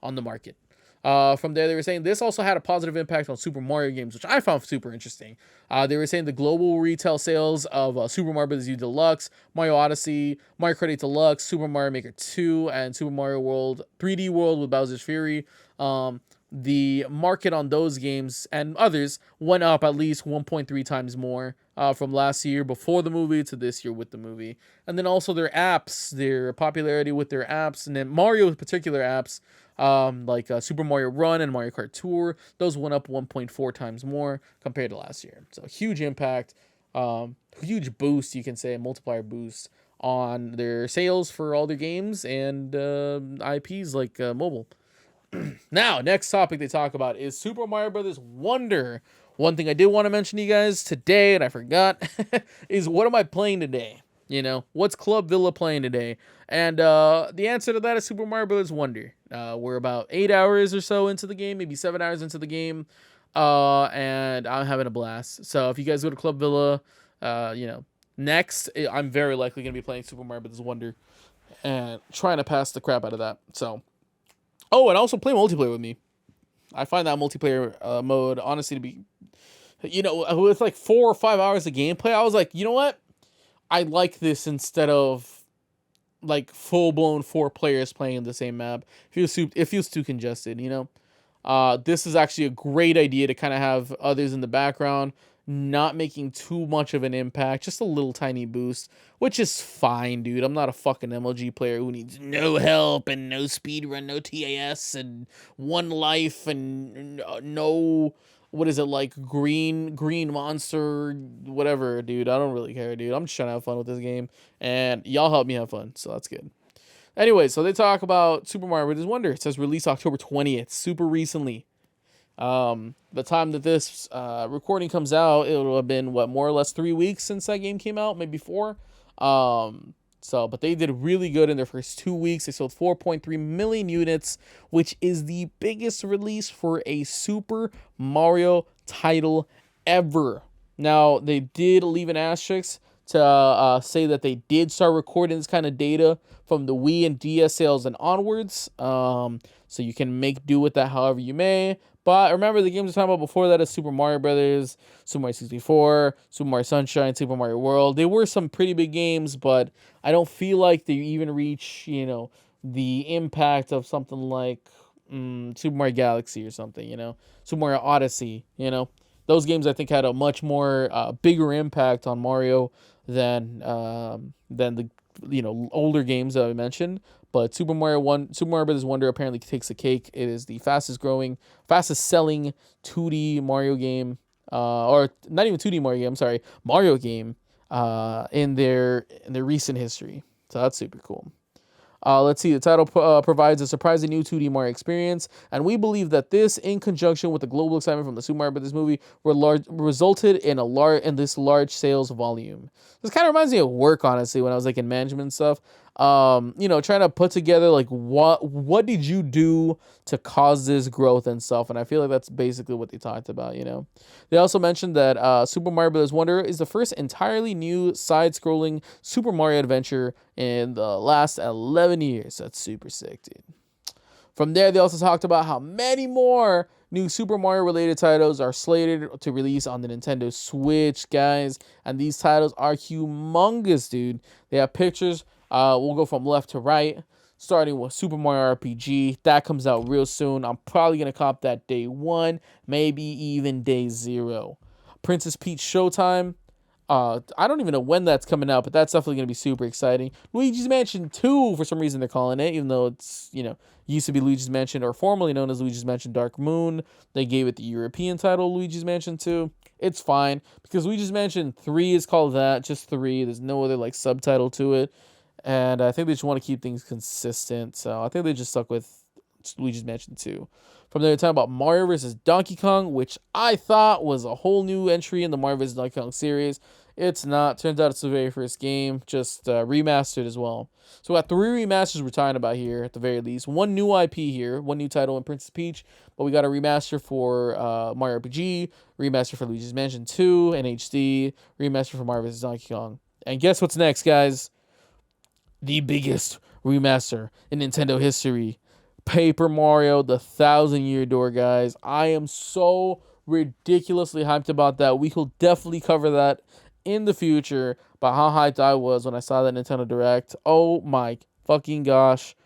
market. From there, they were saying this also had a positive impact on Super Mario games, which I found super interesting. They were saying the global retail sales of Super Mario Bros. U Deluxe, Mario Odyssey, Mario Kart 8 Deluxe, Super Mario Maker 2, and Super Mario World 3D World with Bowser's Fury. The market on those games and others went up at least 1.3 times more from last year before the movie to this year with the movie. And then also their apps, their popularity with their apps, and then Mario particular apps, like Super Mario Run and Mario Kart Tour, those went up 1.4 times more compared to last year. So huge impact, huge boost, you can say, a multiplier boost on their sales for all their games and IPs like mobile. Now, next topic they talk about is Super Mario Brothers Wonder. One thing I did want to mention to you guys today, and I forgot, is what am I playing today? What's Club Villa playing today? And the answer to that is Super Mario Bros. Wonder. We're about 8 hours or so into the game, maybe 7 hours into the game, and I'm having a blast. So if you guys go to Club Villa, next, I'm very likely going to be playing Super Mario Bros. Wonder and trying to pass the crap out of that. So, oh, and also play multiplayer with me. I find that multiplayer mode, honestly, to be, with like 4 or 5 hours of gameplay, I was like, you know what? I like this instead of like full-blown 4 players playing the same map. It feels too congested, This is actually a great idea to kind of have others in the background, not making too much of an impact, just a little tiny boost, which is fine, dude. I'm not a fucking MLG player who needs no help and no speedrun, no TAS, and 1 life, and no... What is it, like green monster, whatever, dude. I don't really care, dude. I'm just trying to have fun with this game, and y'all help me have fun, so that's good. Anyway, so they talk about Super Mario Bros. Wonder. It says release October 20th, super recently. The time that this recording comes out, it'll have been, more or less 3 weeks since that game came out, maybe 4. But they did really good in their first 2 weeks. They sold 4.3 million units, which is the biggest release for a Super Mario title ever. Now, they did leave an asterisk to say that they did start recording this kind of data from the Wii and DS sales and onwards. So you can make do with that however you may. But remember, the games we're talking about before that is Super Mario Brothers, Super Mario 64, Super Mario Sunshine, Super Mario World. They were some pretty big games, but I don't feel like they even reach, the impact of something like Super Mario Galaxy or something, Super Mario Odyssey, Those games, I think, had a much more bigger impact on Mario than the older games that I mentioned. But Super Mario Bros. Wonder apparently takes the cake. It is the fastest selling 2D Mario game, or not even 2D Mario game. I'm sorry, Mario game, in their recent history. So that's super cool. Let's see. The title provides a surprising new 2D Mario experience, and we believe that this, in conjunction with the global excitement from the Super Mario Bros. Movie, resulted in this large sales volume. This kind of reminds me of work, honestly, when I was like in management and stuff. Trying to put together like what did you do to cause this growth and stuff, and I feel like that's basically what they talked about. They also mentioned that Super Mario Bros. Wonder is the first entirely new side-scrolling Super Mario adventure in the last 11 years. That's super sick, dude. From there, they also talked about how many more new Super Mario-related titles are slated to release on the Nintendo Switch, guys. And these titles are humongous, dude. They have pictures. We'll go from left to right, starting with Super Mario RPG. That comes out real soon. I'm probably going to cop that day 1, maybe even day 0. Princess Peach Showtime. I don't even know when that's coming out, but that's definitely going to be super exciting. Luigi's Mansion 2, for some reason they're calling it, even though it's, used to be Luigi's Mansion, or formerly known as Luigi's Mansion Dark Moon. They gave it the European title, Luigi's Mansion 2. It's fine, because Luigi's Mansion 3 is called that, just 3. There's no other, subtitle to it. And I think they just want to keep things consistent, so I think they just stuck with Luigi's Mansion 2. From there, talking about Mario vs. Donkey Kong, which I thought was a whole new entry in the Mario vs. Donkey Kong series. It's not. Turns out it's the very first game, just remastered as well. So we got 3 remasters we're talking about here, at the very least. 1 new IP here, 1 new title in Princess Peach, but we got a remaster for Mario RPG, remaster for Luigi's Mansion 2 in HD, remaster for Mario vs. Donkey Kong. And guess what's next, guys? The biggest remaster in Nintendo history. Paper Mario, the 1,000-Year Door, guys. I am so ridiculously hyped about that. We will definitely cover that in the future, about how hyped I was when I saw that Nintendo Direct. Oh my fucking gosh.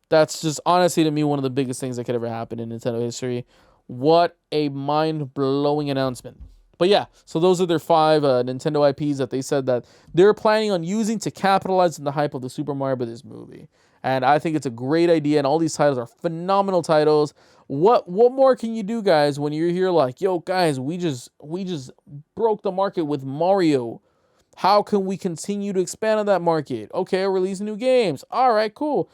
That's just, honestly, to me, one of the biggest things that could ever happen in Nintendo history. What a mind-blowing announcement. But yeah, so those are their 5 Nintendo IPs that they said that they're planning on using to capitalize on the hype of the Super Mario Bros. Movie. And I think it's a great idea, and all these titles are phenomenal titles. What more can you do, guys, when you're here like, yo, guys, we just broke the market with Mario. How can we continue to expand on that market? Okay, release new games. All right, cool.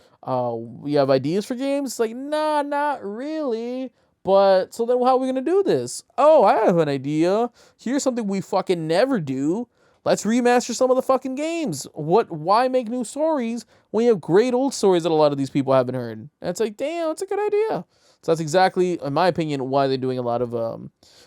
We have ideas for games? It's like, nah, not really. But, so then how are we going to do this? Oh, I have an idea. Here's something we fucking never do. Let's remaster some of the fucking games. Why make new stories when you have great old stories that a lot of these people haven't heard? And it's like, damn, that's a good idea. So that's exactly, in my opinion, why they're doing a lot of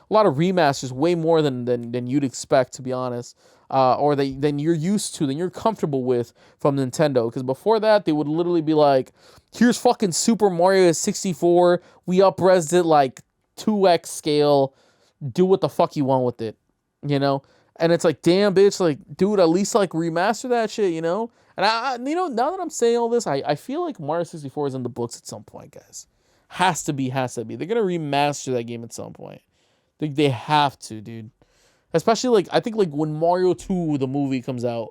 remasters, way more than you'd expect, to be honest, or than you're used to, than you're comfortable with from Nintendo. Because before that, they would literally be like, here's fucking Super Mario 64. We up-resed it like 2x scale. Do what the fuck you want with it, And it's like, damn, bitch, like, dude, at least remaster that shit, And I now that I'm saying all this, I feel like Mario 64 is in the books at some point, guys. Has to be. They're gonna remaster that game at some point. They have to, dude. Especially I think when Mario 2 the movie comes out,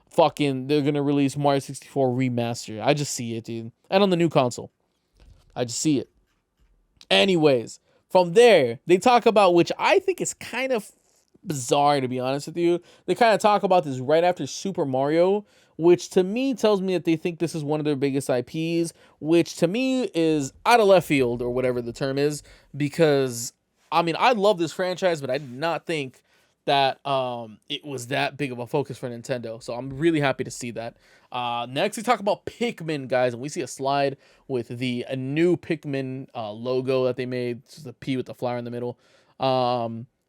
fucking they're gonna release Mario 64 remaster. I just see it, dude. And on the new console. I just see it. Anyways, from there, they talk about, which I think is kind of bizarre, to be honest with you. They kind of talk about this right after Super Mario, which to me tells me that they think this is one of their biggest IPs, which to me is out of left field, or whatever the term is, because I love this franchise, but I did not think that it was that big of a focus for Nintendo. So I'm really happy to see that. Next, we talk about Pikmin, guys, and we see a slide with the new Pikmin logo that they made, the P with the flower in the middle.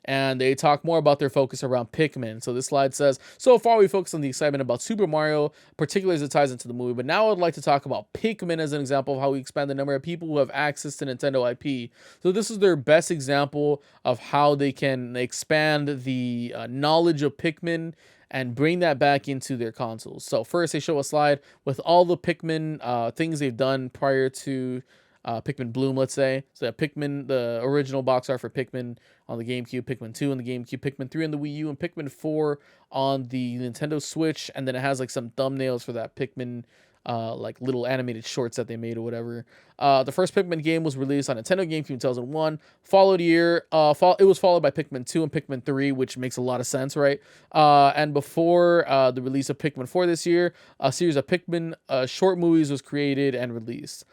And they talk more about their focus around Pikmin. So this slide says, so far we focused on the excitement about Super Mario, particularly as it ties into the movie, but now I'd like to talk about Pikmin as an example of how we expand the number of people who have access to Nintendo IP. So this is their best example of how they can expand the knowledge of Pikmin and bring that back into their consoles. So first they show a slide with all the Pikmin things they've done prior to Pikmin Bloom, let's say. So Pikmin, the original box art for Pikmin on the GameCube, Pikmin 2 on the GameCube, Pikmin 3 on the Wii U, and Pikmin 4 on the Nintendo Switch. And then it has like some thumbnails for that Pikmin, like little animated shorts that they made or whatever. The first Pikmin game was released on Nintendo GameCube in 2001. It was followed by Pikmin 2 and Pikmin 3, which makes a lot of sense, right? And before the release of Pikmin 4 this year, a series of Pikmin short movies was created and released.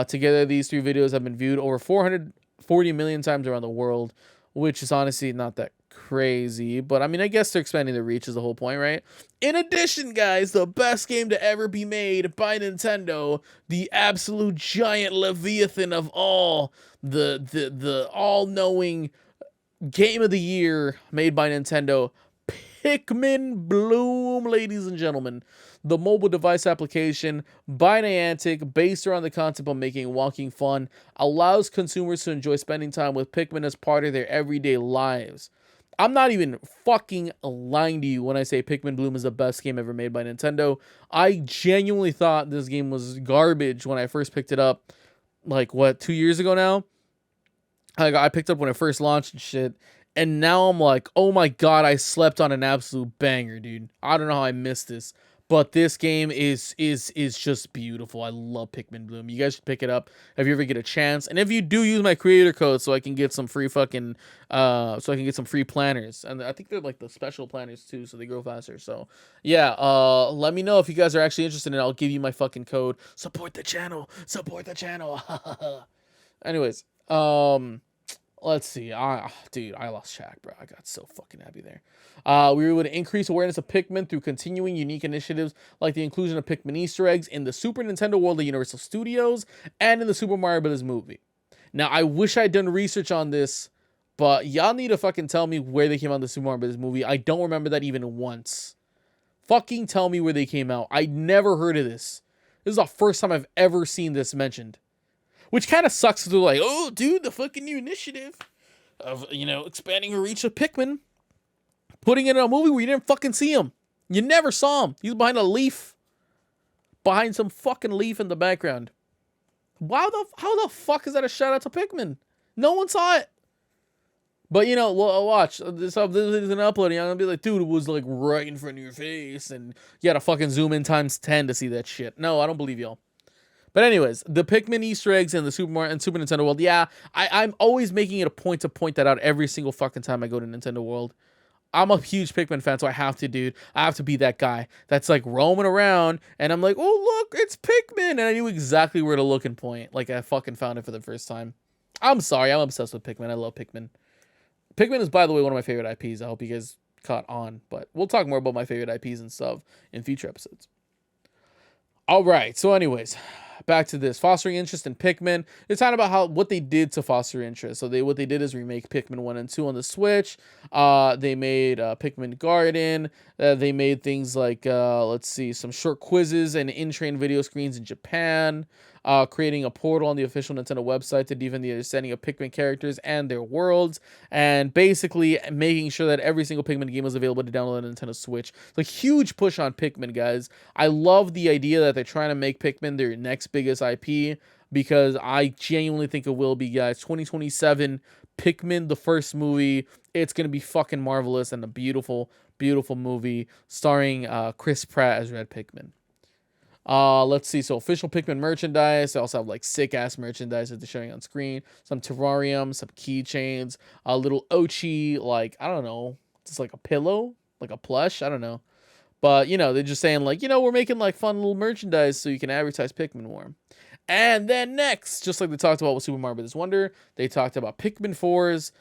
Together, these 3 videos have been viewed over 440 million times around the world, which is honestly not that crazy. But I mean, I guess they're expanding their reach is the whole point, right? In addition, guys, the best game to ever be made by Nintendo, the absolute giant Leviathan of all, the all-knowing game of the year made by Nintendo, Pikmin Bloom, ladies and gentlemen. The mobile device application by Niantic, based around the concept of making walking fun, allows consumers to enjoy spending time with Pikmin as part of their everyday lives. I'm not even fucking lying to you when I say Pikmin Bloom is the best game ever made by Nintendo. I genuinely thought this game was garbage when I first picked it up, like, 2 years ago now? I picked it up when it first launched and shit. And now I'm like, oh my god, I slept on an absolute banger, dude. I don't know how I missed this. But this game is just beautiful. I love Pikmin Bloom. You guys should pick it up if you ever get a chance. And if you do, use my creator code so I can get some free fucking free planners. And I think they're like the special planners too, so they grow faster. So yeah, let me know if you guys are actually interested and I'll give you my fucking code. Support the channel. Support the channel. Anyways, let's see. Dude, I lost track, bro. I got so fucking happy there. We were able to increase awareness of Pikmin through continuing unique initiatives like the inclusion of Pikmin Easter eggs in the Super Nintendo World of Universal Studios and in the Super Mario Bros. Movie. Now, I wish I'd done research on this, but y'all need to fucking tell me where they came out in the Super Mario Bros. Movie. I don't remember that even once. Fucking tell me where they came out. I never heard of this. This is the first time I've ever seen this mentioned. Which kind of sucks. They're like, oh, dude, the fucking new initiative of, expanding her reach of Pikmin. Putting it in a movie where you didn't fucking see him. You never saw him. He's behind a leaf. Behind some fucking leaf in the background. How the fuck is that a shout out to Pikmin? No one saw it. But, watch. This isn't uploading. I'm going to be like, dude, it was like right in front of your face. And you had to fucking zoom in times 10 to see that shit. No, I don't believe y'all. But anyways, the Pikmin Easter eggs in the Super Mario and Super Nintendo World. Yeah, I'm always making it a point to point that out every single fucking time I go to Nintendo World. I'm a huge Pikmin fan, so I have to, dude. I have to be that guy that's like roaming around, and I'm like, oh, look, it's Pikmin. And I knew exactly where to look and point. Like, I fucking found it for the first time. I'm sorry. I'm obsessed with Pikmin. I love Pikmin. Pikmin is, by the way, one of my favorite IPs. I hope you guys caught on. But we'll talk more about my favorite IPs and stuff in future episodes. All right. So anyways, back to this. Fostering interest in Pikmin. It's talking about what they did to foster interest. So what they did is remake Pikmin 1 and 2 on the Switch. They made Pikmin Garden. They made things like, some short quizzes and in-train video screens in Japan. Creating a portal on the official Nintendo website to deepen the understanding of Pikmin characters and their worlds, and basically making sure that every single Pikmin game was available to download on Nintendo Switch. It's a huge push on Pikmin, guys. I love the idea that they're trying to make Pikmin their next biggest IP, because I genuinely think it will be, guys. 2027, Pikmin, the first movie, it's going to be fucking marvelous and a beautiful, beautiful movie starring Chris Pratt as Red Pikmin. Let's see. So official Pikmin merchandise. They also have like sick ass merchandise that they're showing on screen. Some terrarium, some keychains, a little Ochi, like, I don't know, just like a pillow, like a plush. I don't know. But, they're just saying like, we're making like fun little merchandise so you can advertise Pikmin more. And then next, just like they talked about with Super Mario Bros. Wonder, they talked about Pikmin 4's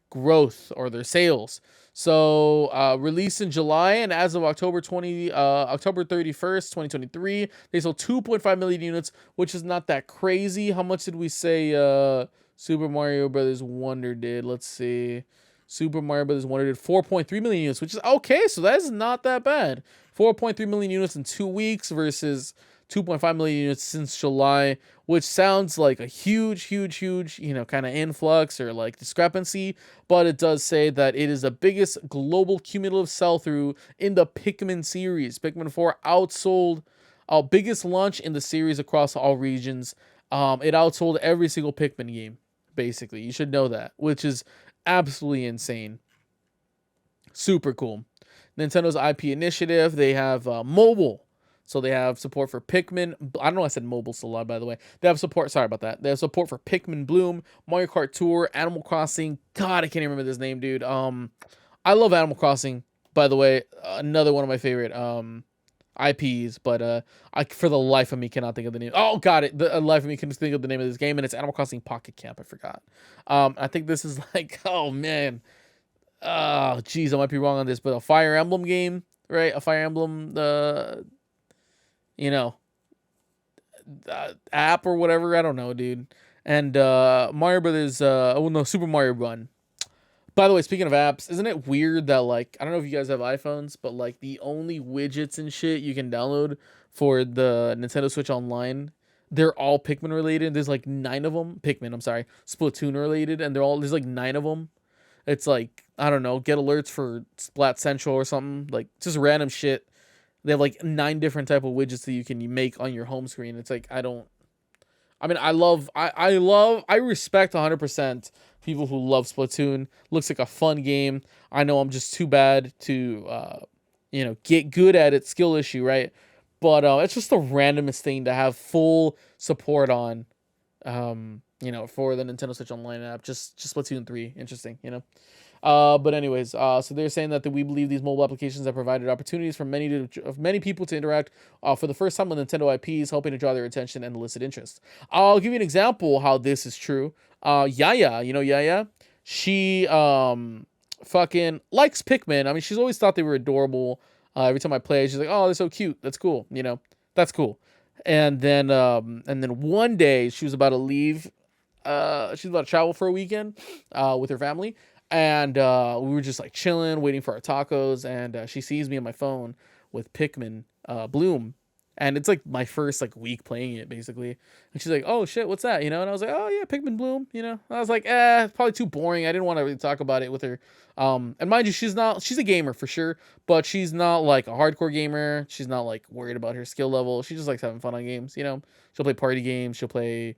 growth or their sales. So released in July, and as of October 31st, 2023, they sold 2.5 million units, which is not that crazy. How much did we say Super Mario Brothers Wonder did? Let's see. Super Mario Brothers Wonder did 4.3 million units, which is okay. So that is not that bad. 4.3 million units in 2 weeks versus 2.5 million units since July, which sounds like a huge, kind of influx or like discrepancy, but it does say that it is the biggest global cumulative sell-through in the Pikmin series. Pikmin 4 outsold our biggest launch in the series across all regions. It outsold every single Pikmin game, basically. You should know that, which is absolutely insane. Super cool. Nintendo's IP initiative, they have mobile. So they have support for Pikmin. I don't know, I said mobile so loud, by the way. They have support, sorry about that. They have support for Pikmin Bloom, Mario Kart Tour, Animal Crossing. God, I can't even remember this name, dude. I love Animal Crossing, by the way. Another one of my favorite IPs, but I for the life of me cannot think of the name. Oh, got it. The life of me can think of the name of this game, and it's Animal Crossing Pocket Camp. I forgot. I think this is like, oh man, oh geez, I might be wrong on this, but a Fire Emblem game, right? A Fire Emblem, you know, app or whatever. I don't know, dude. And Mario Brothers. Oh no, Super Mario Run. By the way, speaking of apps, isn't it weird that, like, I don't know if you guys have iPhones, but like the only widgets and shit you can download for the Nintendo Switch Online, they're all Pikmin related. There's like 9 of them. Pikmin, I'm sorry, Splatoon related, and there's like 9 of them. It's like, I don't know, get alerts for Splat Central or something, like just random shit. They have like 9 different type of widgets that you can make on your home screen. It's like, I mean, I respect 100% people who love Splatoon. Looks like a fun game. I know I'm just too bad to, get good at it. Skill issue, right? But it's just the randomest thing to have full support on, for the Nintendo Switch Online app. Just Splatoon 3. Interesting, But anyways, so they're saying that we believe these mobile applications have provided opportunities for many people to interact for the first time with Nintendo IPs, helping to draw their attention and elicit interest. I'll give you an example how this is true. Yaya, Yaya, she fucking likes Pikmin. I mean, she's always thought they were adorable. Every time I play, she's like, "Oh, they're so cute. That's cool." That's cool. And then one day she was about to leave. She was about to travel for a weekend with her family. And we were just like chilling, waiting for our tacos, and she sees me on my phone with Pikmin Bloom, and it's like my first like week playing it basically. And she's like, "Oh shit, what's that?" And I was like, "Oh yeah, Pikmin Bloom." I was like, it's probably too boring. I didn't want to really talk about it with her. And mind you, she's a gamer for sure, but she's not like a hardcore gamer. She's not like worried about her skill level. She just likes having fun on games. She'll play party games. She'll play,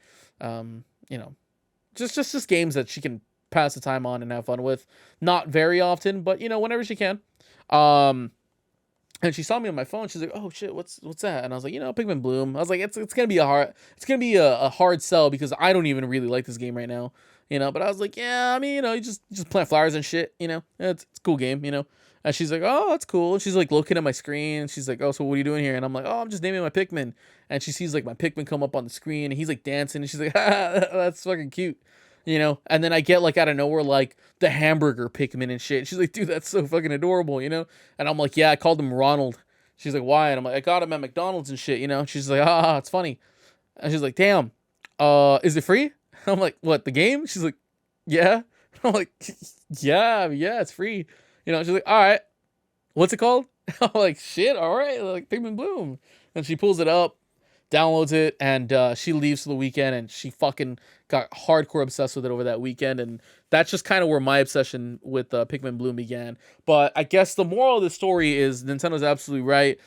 just games that she can pass the time on and have fun with. Not very often, but whenever she can. And she saw me on my phone. She's like, "Oh shit, what's that?" And I was like, Pikmin Bloom. I was like, it's gonna be a hard sell because I don't even really like this game right now. But I was like, yeah, I mean, you just plant flowers and shit. It's a cool game. And she's like, "Oh, that's cool." And she's like looking at my screen. She's like, "Oh, so what are you doing here?" And I'm like, "Oh, I'm just naming my Pikmin." And she sees like my Pikmin come up on the screen, and he's like dancing, and she's like, "That's fucking cute." And then I get like out of nowhere like the hamburger Pikmin and shit. She's like, "Dude, that's so fucking adorable," And I'm like, "Yeah, I called him Ronald." She's like, "Why?" And I'm like, "I got him at McDonald's and shit." She's like, it's funny." And she's like, "Damn, is it free?" I'm like, "What, the game?" She's like, "Yeah." I'm like, yeah, it's free." She's like, "All right, what's it called?" I'm like, "Shit, all right, like Pikmin Bloom." And she pulls it up, downloads it, and she leaves for the weekend, and she fucking got hardcore obsessed with it over that weekend. And that's just kind of where my obsession with Pikmin Bloom began. But I guess the moral of the story is Nintendo's absolutely right.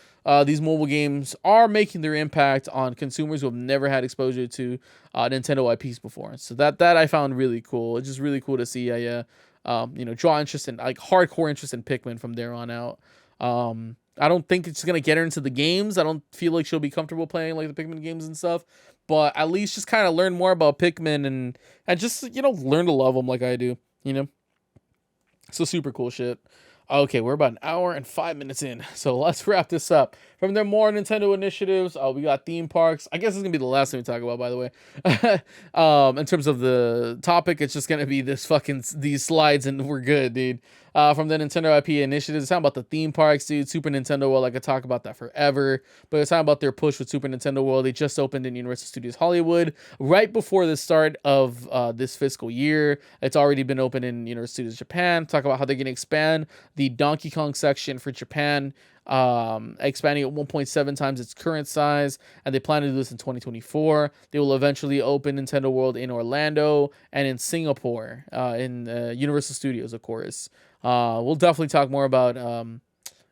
These mobile games are making their impact on consumers who have never had exposure to Nintendo IPs before. So that I found really cool. It's just really cool to see draw interest in, like, hardcore interest in Pikmin from there on out. I don't think it's gonna get her into the games. I don't feel like she'll be comfortable playing like the Pikmin games and stuff. But at least just kind of learn more about Pikmin and just learn to love them like I do. So super cool shit. Okay, we're about an hour and 5 minutes in, so let's wrap this up. From there, more Nintendo initiatives. We got theme parks. I guess it's gonna be the last thing we talk about, by the way. In terms of the topic, it's just gonna be these slides, and we're good, dude. From the Nintendo IP initiatives, it's talking about the theme parks, dude. Super Nintendo World, I could talk about that forever. But it's talking about their push with Super Nintendo World. They just opened in Universal Studios Hollywood right before the start of this fiscal year. It's already been open in Universal Studios Japan. Talk about how they're gonna expand the Donkey Kong section for Japan, expanding it 1.7 times its current size, and they plan to do this in 2024. They will eventually open Nintendo World in Orlando and in Singapore, in Universal Studios, of course. We'll definitely talk more about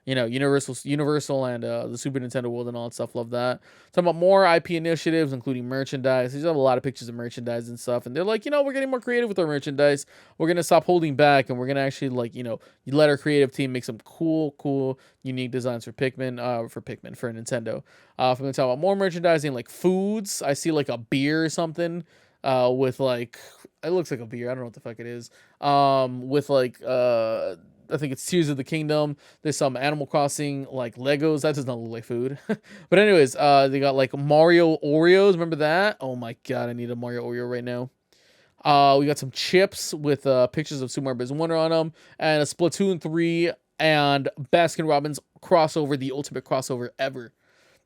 you know, Universal and the Super Nintendo world and all that stuff. Love that. Talking about more IP initiatives, including merchandise. These have a lot of pictures of merchandise and stuff, and they're like, you know, we're getting more creative with our merchandise. We're gonna stop holding back, and we're gonna actually, like, you know, you let our creative team make some cool, unique designs for Pikmin for Nintendo. If I'm gonna talk about more merchandising, like foods, I see like a beer or something, with like, it looks like a beer. I don't know what the fuck it is. With like I think it's Tears of the Kingdom. There's some Animal Crossing like Legos. That does not look like food. But anyways, they got like Mario Oreos. Remember that? Oh my god, I need a Mario Oreo right now. We got some chips with pictures of Super Mario Bros. Wonder on them, and a Splatoon 3 and Baskin Robbins crossover, the ultimate crossover ever.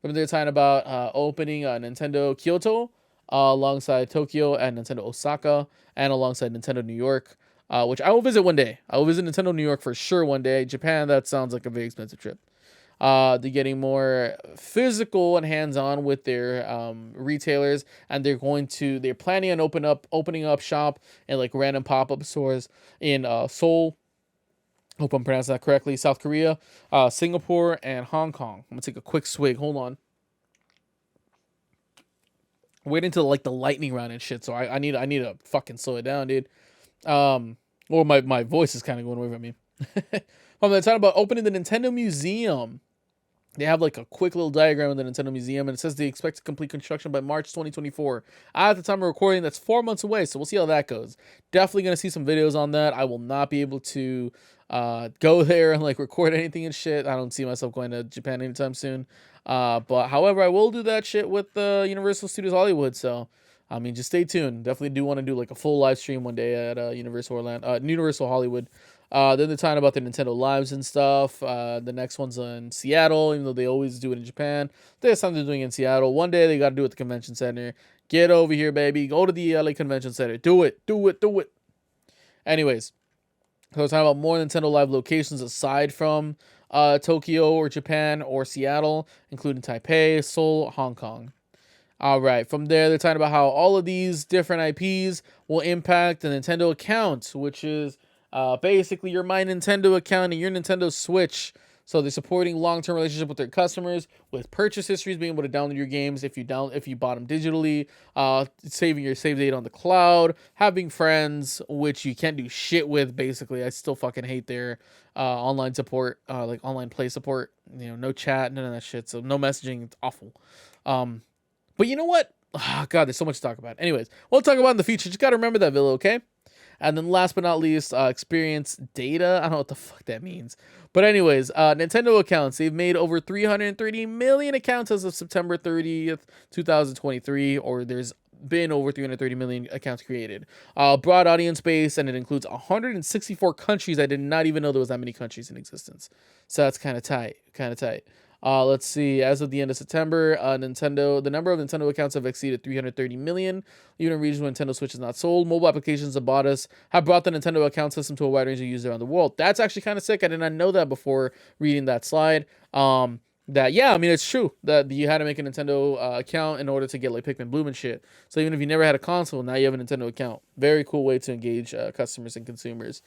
Remember they're talking about opening Nintendo Kyoto alongside Tokyo and Nintendo Osaka and alongside Nintendo New York, which I will visit one day. I will visit Nintendo New York for sure one day. Japan, that sounds like a very expensive trip. They're getting more physical and hands-on with their retailers, and they're planning on opening up shop and like random pop-up stores in Seoul. Hope I'm pronouncing that correctly. South Korea, Singapore, and Hong Kong. I'm gonna take a quick swig. Hold on. Wait until like the lightning round and shit. So I need to fucking slow it down, dude. Or my voice is kind of going away from me. I'm talking about opening the Nintendo Museum. They have like a quick little diagram of the Nintendo Museum, and it says they expect to complete construction by March 2024. At the time of recording, that's 4 months away, so we'll see how that goes. Definitely going to see some videos on that. I will not be able to go there and like record anything and shit. I don't see myself going to Japan anytime soon. But however, I will do that shit with Universal Studios Hollywood, so I mean, just stay tuned. Definitely do want to do like a full live stream one day at Universal Hollywood. Then they're talking about the Nintendo Lives and stuff. The next one's in Seattle, even though they always do it in Japan. This time they're doing it in Seattle. One day they got to do it at the convention center. Get over here, baby. Go to the LA Convention Center. Do it. Anyways, so we're talking about more Nintendo Live locations aside from Tokyo or Japan or Seattle, including Taipei, Seoul, Hong Kong. All right, from there, they're talking about how all of these different IPs will impact the Nintendo account, which is basically your My Nintendo account and your Nintendo Switch. So they're supporting long-term relationship with their customers, with purchase histories, being able to download your games if you bought them digitally, saving your save data on the cloud, having friends, which you can't do shit with. Basically, I still fucking hate their online support, like online play support. You know, no chat, none of that shit. So no messaging. It's awful. But you know what? Oh, God, there's so much to talk about. Anyways, we'll talk about in the future. Just got to remember that, Villa, okay? And then last but not least, experience data. I don't know what the fuck that means. But anyways, Nintendo accounts. They've made over 330 million accounts as of September 30th, 2023. Or there's been over 330 million accounts created. Broad audience base, and it includes 164 countries. I did not even know there was that many countries in existence. So that's kind of tight. Let's see. As of the end of September, the number of Nintendo accounts have exceeded 330 million. Even in regions where Nintendo Switch is not sold, mobile applications have brought the Nintendo account system to a wide range of users around the world. That's actually kind of sick. I did not know that before reading that slide. I mean, it's true that you had to make a Nintendo account in order to get like Pikmin Bloom and shit. So even if you never had a console, now you have a Nintendo account. Very cool way to engage customers and consumers.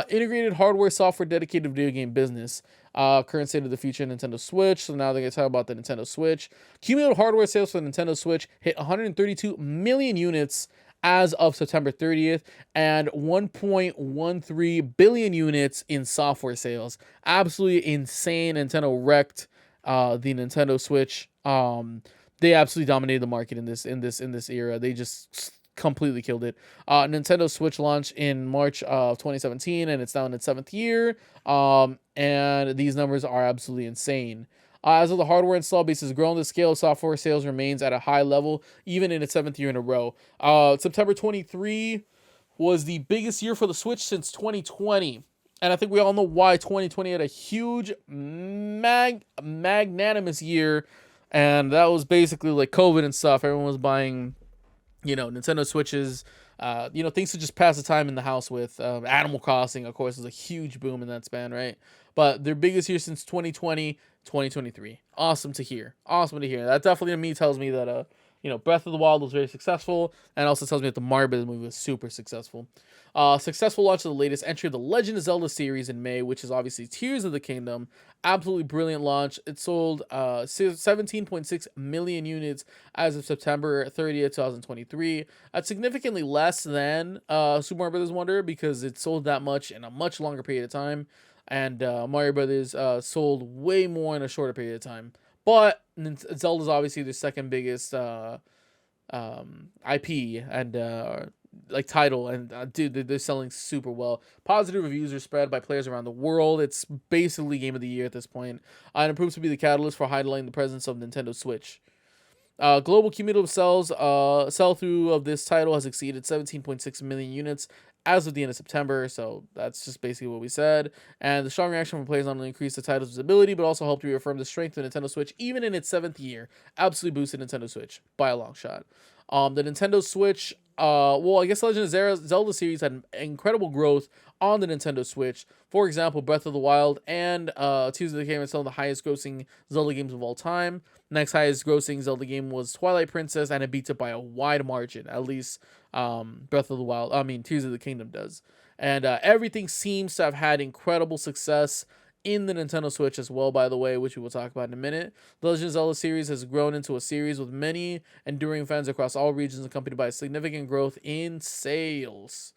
Integrated hardware, software, dedicated video game business. Current state of the future Nintendo Switch. So now they're going to talk about the Nintendo Switch. Cumulative hardware sales for the Nintendo Switch hit 132 million units as of September 30th, and 1.13 billion units in software sales. Absolutely insane. Nintendo wrecked the Nintendo Switch. They absolutely dominated the market in this era. They just completely killed it. Nintendo Switch launched in March of 2017, and it's now in its 7th year. And these numbers are absolutely insane. As of the hardware install base has grown, the scale of software sales remains at a high level, even in its 7th year in a row. September 23 was the biggest year for the Switch since 2020. And I think we all know why. 2020 had a huge, magnanimous year. And that was basically like COVID and stuff. Everyone was buying, Nintendo Switches, things to just pass the time in the house with. Animal Crossing, of course, was a huge boom in that span, right? But their biggest year since 2020, 2023. Awesome to hear. That definitely to me tells me that, Breath of the Wild was very successful, and also tells me that the Mario Brothers movie was super successful. Successful launch of the latest entry of the Legend of Zelda series in May, which is obviously Tears of the Kingdom. Absolutely brilliant launch. It sold 17.6 million units as of September 30th, 2023. That's significantly less than Super Mario Brothers Wonder, because it sold that much in a much longer period of time, and Mario Brothers sold way more in a shorter period of time. But Zelda's obviously the second biggest IP and like title, and dude, they're selling super well. Positive reviews are spread by players around the world. It's basically game of the year at this point, and it proves to be the catalyst for highlighting the presence of Nintendo Switch. Global cumulative sell through of this title has exceeded 17.6 million units as of the end of September. So that's just basically what we said. And the strong reaction from players not only increased the title's visibility, but also helped reaffirm the strength of Nintendo Switch even in its 7th year. Absolutely boosted Nintendo Switch by a long shot. The Nintendo Switch, I guess Legend of Zelda series had incredible growth on the Nintendo Switch. For example, Breath of the Wild and Tears of the Kingdom are some of the highest grossing Zelda games of all time. Next highest grossing Zelda game was Twilight Princess, and it beats it by a wide margin. At least Tears of the Kingdom does. And everything seems to have had incredible success in the Nintendo Switch as well, by the way, which we will talk about in a minute. The Legend of Zelda series has grown into a series with many enduring fans across all regions, accompanied by significant growth in sales.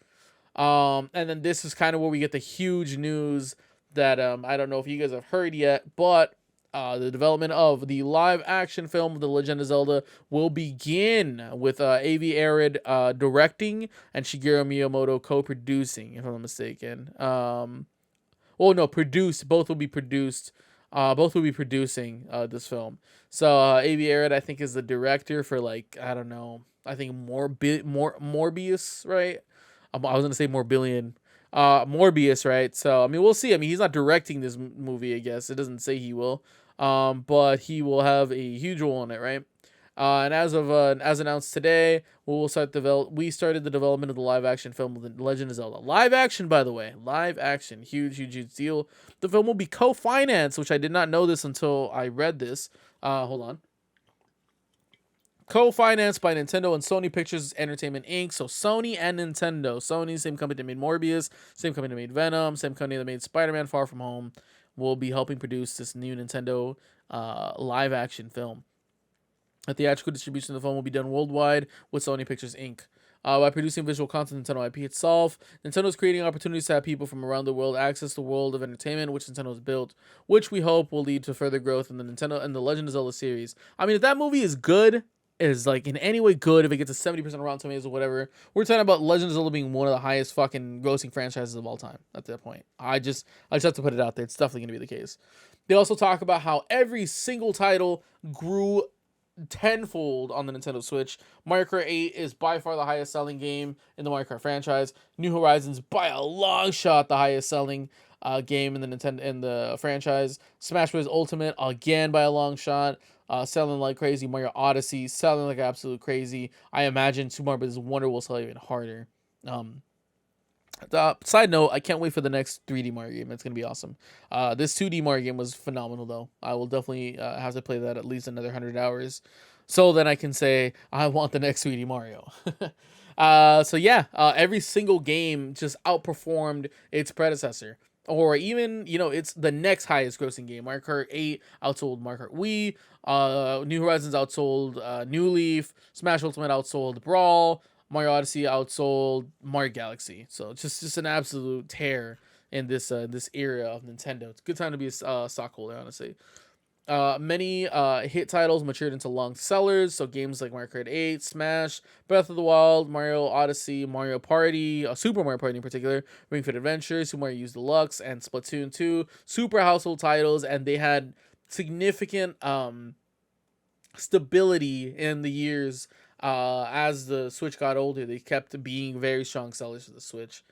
And then this is kind of where we get the huge news that I don't know if you guys have heard yet, but the development of the live action film of The Legend of Zelda will begin with Avi Arad directing and Shigeru Miyamoto co-producing, if I'm not mistaken. Produced. Both will be produced. Both will be producing this film. So Avi Arad, I think, is the director for, like, I don't know. I think Morbius, right? I was gonna say Morbillion. Morbius, right? So I mean, we'll see. I mean, he's not directing this movie. I guess it doesn't say he will. But he will have a huge role in it, right? And as announced today, we started the development of the live action film of The Legend of Zelda. Live action, by the way, live action, huge deal. The film will be co-financed, which I did not know this until I read this. Hold on. Co-financed by Nintendo and Sony Pictures Entertainment Inc. So Sony and Nintendo. Sony, same company that made Morbius, same company that made Venom, same company that made Spider-Man Far From Home, will be helping produce this new Nintendo live action film. The theatrical distribution of the film will be done worldwide with Sony Pictures Inc. By producing visual content Nintendo IP itself, Nintendo is creating opportunities to have people from around the world access the world of entertainment which Nintendo has built, which we hope will lead to further growth in the Nintendo and the Legend of Zelda series. I mean, if that movie is good, is like in any way good, if it gets a 70% Rotten Tomatoes or whatever, we're talking about Legend of Zelda being one of the highest fucking grossing franchises of all time at that point. I just have to put it out there. It's definitely going to be the case. They also talk about how every single title grew tenfold on the Nintendo Switch. Mario Kart 8 is by far the highest selling game in the Mario Kart franchise. New Horizons, by a long shot, the highest selling game in the franchise. Smash Bros. Ultimate, again by a long shot, selling like crazy. Mario Odyssey selling like absolute crazy. I imagine Super Mario Bros. Wonder will sell even harder. Side note, I can't wait for the next 3D Mario game. It's going to be awesome. This 2D Mario game was phenomenal, though. I will definitely have to play that at least another 100 hours. So then I can say, I want the next 3D Mario. Every single game just outperformed its predecessor. Or even, it's the next highest grossing game. Mario Kart 8 outsold Mario Kart Wii. New Horizons outsold New Leaf. Smash Ultimate outsold Brawl. Mario Odyssey outsold Mario Galaxy. So just an absolute tear in this era of Nintendo. It's a good time to be a stockholder, honestly. Many hit titles matured into long sellers. So games like Mario Kart 8, Smash, Breath of the Wild, Mario Odyssey, Mario Party, Super Mario Party in particular, Ring Fit Adventure, Super Mario U Deluxe, and Splatoon 2. Super household titles, and they had significant stability in the years as the Switch got older. They kept being very strong sellers for the Switch.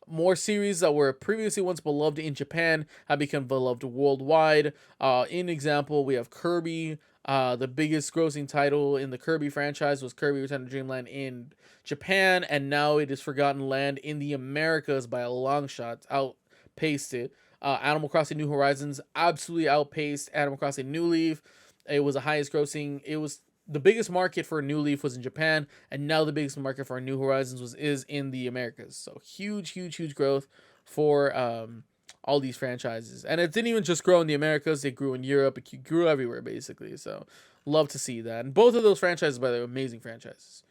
More series that were previously once beloved in Japan have become beloved worldwide. In example, we have Kirby. The biggest grossing title in the Kirby franchise was Kirby Return to Dreamland in Japan, and now it is Forgotten Land in the Americas by a long shot. Outpaced it. Animal Crossing New Horizons absolutely outpaced Animal Crossing New Leaf. It was the highest grossing. It was the biggest market for New Leaf was in Japan, and now the biggest market for New Horizons is in the Americas. So huge growth for all these franchises, and it didn't even just grow in the Americas; it grew in Europe, it grew everywhere basically. So love to see that, and both of those franchises, by the way, amazing franchises.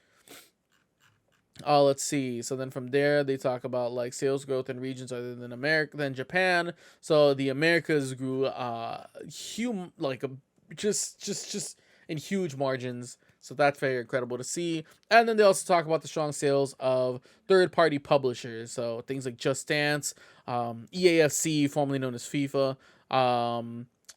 Let's see. So then from there, they talk about like sales growth in regions other than America, than Japan. So the Americas grew, like a just in huge margins. So that's very incredible to see. And then they also talk about the strong sales of third-party publishers. So things like Just Dance, EAFC, formerly known as FIFA,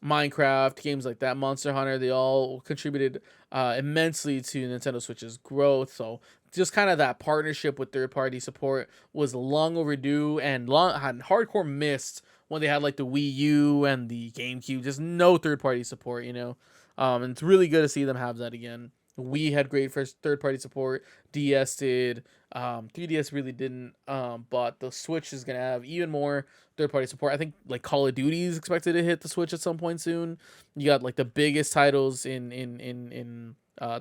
Minecraft, games like that, Monster Hunter. They all contributed immensely to Nintendo Switch's growth. So just kind of that partnership with third party support was long overdue and had hardcore missed when they had like the Wii U and the GameCube. Just no third party support, you know. And it's really good to see them have that again. Wii had great first third party support. DS did. 3DS really didn't. But the Switch is gonna have even more third party support. I think like Call of Duty is expected to hit the Switch at some point soon. You got like the biggest titles in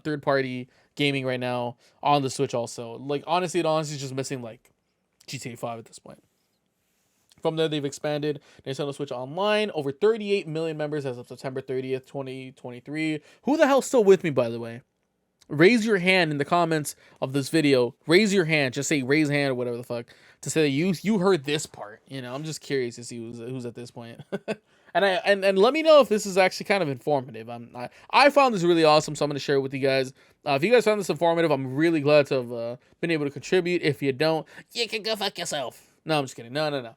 third party gaming right now on the Switch also. Like honestly, it honestly is just missing like GTA 5 at this point. From there, they've expanded Nintendo Switch Online. Over 38 million members as of September 30th, 2023. Who the hell's still with me, by the way? Raise your hand in the comments of this video. Raise your hand. Just say raise hand or whatever the fuck to say that you heard this part. You know, I'm just curious to see who's at this point. and let me know if this is actually kind of informative. I found this really awesome, so I'm gonna share it with you guys. If you guys found this informative, I'm really glad to have been able to contribute. If you don't, you can go fuck yourself. No, I'm just kidding. No.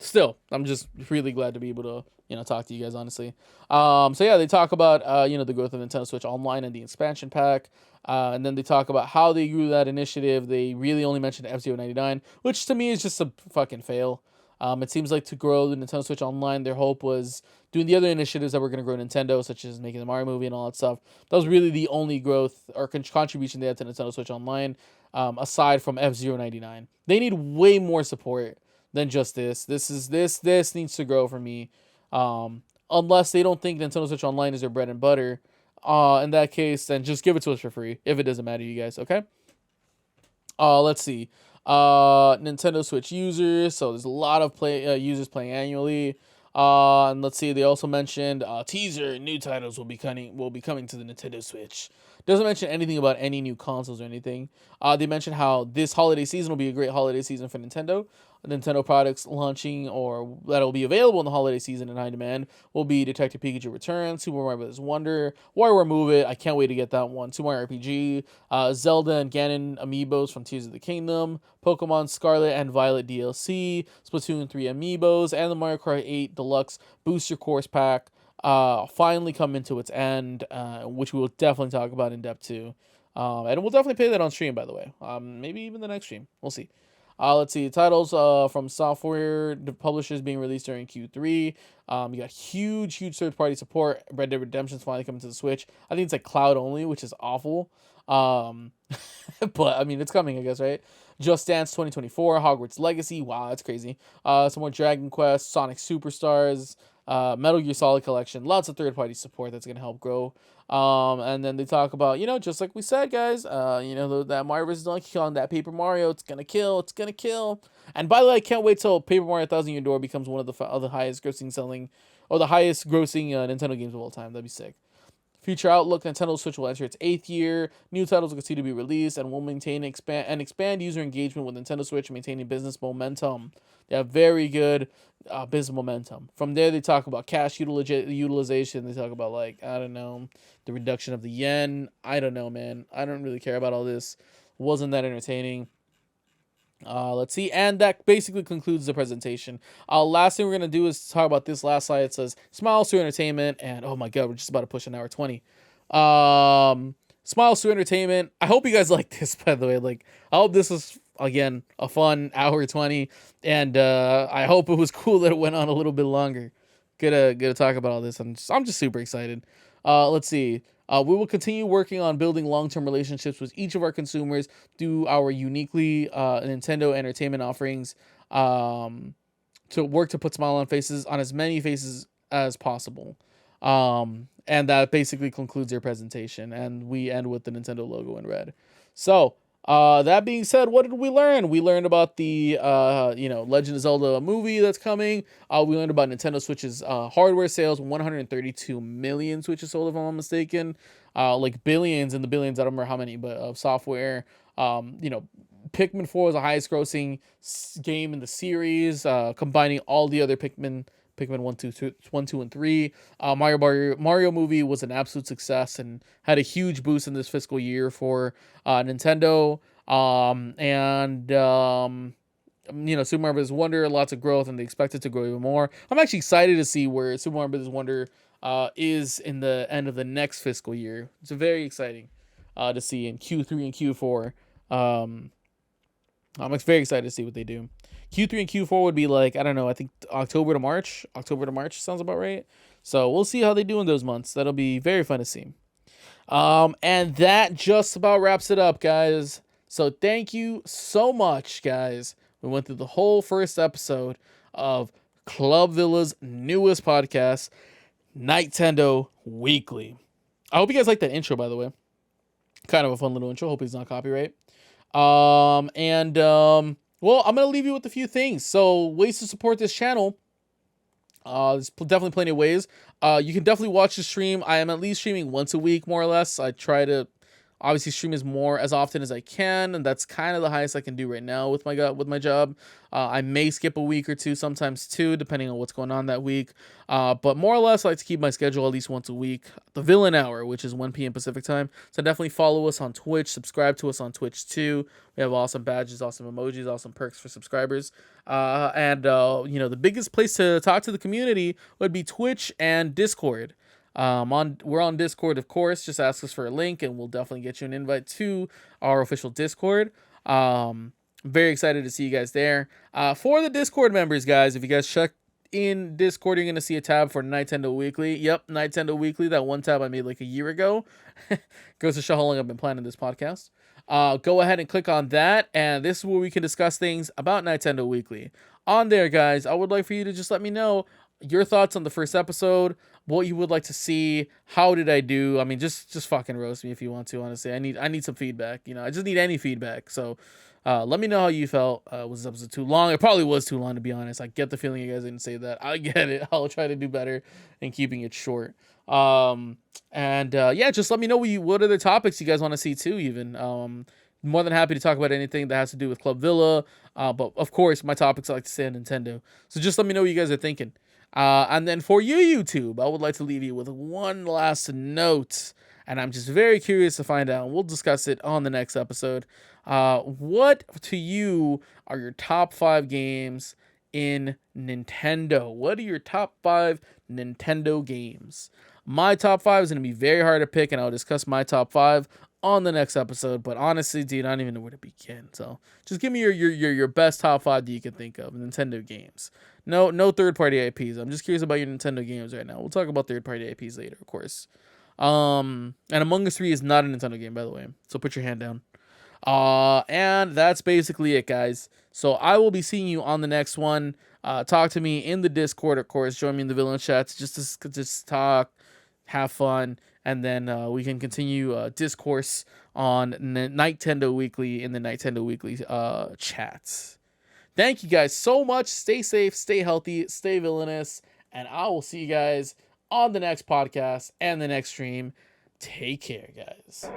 Still, I'm just really glad to be able to, you know, talk to you guys honestly. So yeah, they talk about, you know, the growth of Nintendo Switch Online and the expansion pack. And then they talk about how they grew that initiative. They really only mentioned F-Zero 99, which to me is just a fucking fail. It seems like to grow the Nintendo Switch Online, their hope was doing the other initiatives that were going to grow Nintendo, such as making the Mario movie and all that stuff. That was really the only growth or contribution they had to Nintendo Switch Online, aside from F-Zero 99. They need way more support than just this. This needs to grow for me. Unless they don't think Nintendo Switch Online is their bread and butter. In that case, then just give it to us for free. If it doesn't matter to you guys, okay? Let's see. Nintendo Switch users. So there's a lot of users playing annually. And let's see. They also mentioned teaser new titles will be coming to the Nintendo Switch. Doesn't mention anything about any new consoles or anything. They mentioned how this holiday season will be a great holiday season for Nintendo. Nintendo products launching or that will be available in the holiday season in high demand will be Detective Pikachu Return, Super Mario Bros. Wonder, WarioWare Move It. I can't wait to get that one. Super Mario RPG, Zelda and Ganon amiibos from Tears of the Kingdom, Pokemon Scarlet and Violet DLC, Splatoon 3 amiibos, and the Mario Kart 8 Deluxe Booster Course Pack. Finally come into its end, which we will definitely talk about in depth too. And we'll definitely play that on stream, by the way. Maybe even the next stream. We'll see. Let's see. Titles from software the publishers being released during Q3. You got huge third-party support. Red Dead Redemption's finally coming to the Switch. I think it's like cloud only, which is awful. But I mean, it's coming, I guess, right? Just Dance 2024, Hogwarts Legacy. Wow, that's crazy. Some more Dragon Quest, Sonic Superstars, Metal Gear Solid Collection. Lots of third-party support that's gonna help grow. And then they talk about, you know, just like we said, guys, you know, that Mario vs. Donkey Kong, that Paper Mario, it's gonna kill. And by the way, I can't wait till Paper Mario Thousand Year Door becomes one of the highest grossing Nintendo games of all time. That'd be sick. Future outlook: Nintendo Switch will enter its 8th year. New titles will continue to be released and will maintain expand user engagement with Nintendo Switch, maintaining business momentum. They have very good business momentum. From there, they talk about cash utilization. They talk about, like, I don't know, the reduction of the yen. I don't know, man. I don't really care about all this. Wasn't that entertaining. Let's see, and that basically concludes the presentation. Last thing we're gonna do is talk about this last slide. It says Smiles through Entertainment, and oh my god, we're just about to push an hour 20. Smiles through Entertainment. I hope you guys like this, by the way. Like, I hope this was again a fun hour 20, and I hope it was cool that it went on a little bit longer. Good to talk about all this. I'm just super excited. Let's see. We will continue working on building long-term relationships with each of our consumers through our uniquely Nintendo entertainment offerings, to work to put smile on as many faces as possible. And that basically concludes their presentation, and we end with the Nintendo logo in red. So, that being said, what did we learn? We learned about the Legend of Zelda movie that's coming. We learned about Nintendo Switch's hardware sales, 132 million Switches sold, if I'm not mistaken. Like billions and the billions, I don't remember how many, but of software. Pikmin 4 is the highest grossing game in the series, combining all the other Pikmin 1, 2, and 3. Mario movie was an absolute success and had a huge boost in this fiscal year for Nintendo. Super Mario Bros. Wonder, lots of growth, and they expect it to grow even more. I'm actually excited to see where Super Mario Bros. Wonder is in the end of the next fiscal year. It's very exciting to see in Q3 and Q4. I'm very excited to see what they do. Q3 and Q4 would be like, I don't know, I think October to March. October to March sounds about right. So we'll see how they do in those months. That'll be very fun to see. And that just about wraps it up, guys. So thank you so much, guys. We went through the whole first episode of Club Villa's newest podcast, NIGHTendo Weekly. I hope you guys like that intro, by the way. Kind of a fun little intro. Hope it's not copyright. Well, I'm going to leave you with a few things. So ways to support this channel. There's definitely plenty of ways. You can definitely watch the stream. I am at least streaming once a week, more or less. I try to obviously stream as often as I can, and that's kind of the highest I can do right now with my job. I may skip a week or two, sometimes two, depending on what's going on that week. But more or less, I like to keep my schedule at least once a week. The Villain Hour, which is 1 p.m. Pacific time. So definitely follow us on Twitch. Subscribe to us on Twitch too. We have awesome badges, awesome emojis, awesome perks for subscribers. The biggest place to talk to the community would be Twitch and Discord. We're on Discord, of course. Just ask us for a link and we'll definitely get you an invite to our official Discord. Very excited to see you guys there. For the Discord members, guys, if you guys check in Discord, you're going to see a tab for NIGHTendo Weekly. Yep, NIGHTendo Weekly, that one tab I made like a year ago. Goes to show how long I've been planning this podcast. Go ahead and click on that, and this is where we can discuss things about NIGHTendo Weekly. On there, guys, I would like for you to just let me know your thoughts on the first episode, what you would like to see, how did I do? I mean, just fucking roast me if you want to, honestly. I need some feedback. I just need any feedback. So let me know how you felt. Was this episode too long? It probably was too long, to be honest. I get the feeling you guys didn't say that. I get it. I'll try to do better in keeping it short. Just let me know what other topics you guys want to see too, even. More than happy to talk about anything that has to do with Club Villa. But of course, my topics I like to say on Nintendo. So just let me know what you guys are thinking. And then for you, YouTube, I would like to leave you with one last note. And I'm just very curious to find out. We'll discuss it on the next episode. What to you are your top 5 games in Nintendo? What are your top 5 Nintendo games? My top 5 is going to be very hard to pick, and I'll discuss my top 5 on the next episode. But honestly, dude, I don't even know where to begin. So just give me your best top 5 that you can think of Nintendo games. No third-party IPs. I'm just curious about your Nintendo games right now. We'll talk about third-party IPs later, of course. And Among Us 3 is not a Nintendo game, by the way. So put your hand down. And that's basically it, guys. So I will be seeing you on the next one. Talk to me in the Discord, of course. Join me in the villain chats. Just talk, have fun, and then we can continue discourse on NIGHTendo Weekly in the NIGHTendo Weekly chats. Thank you guys so much. Stay safe, stay healthy, stay villainous, and I will see you guys on the next podcast and the next stream. Take care, guys.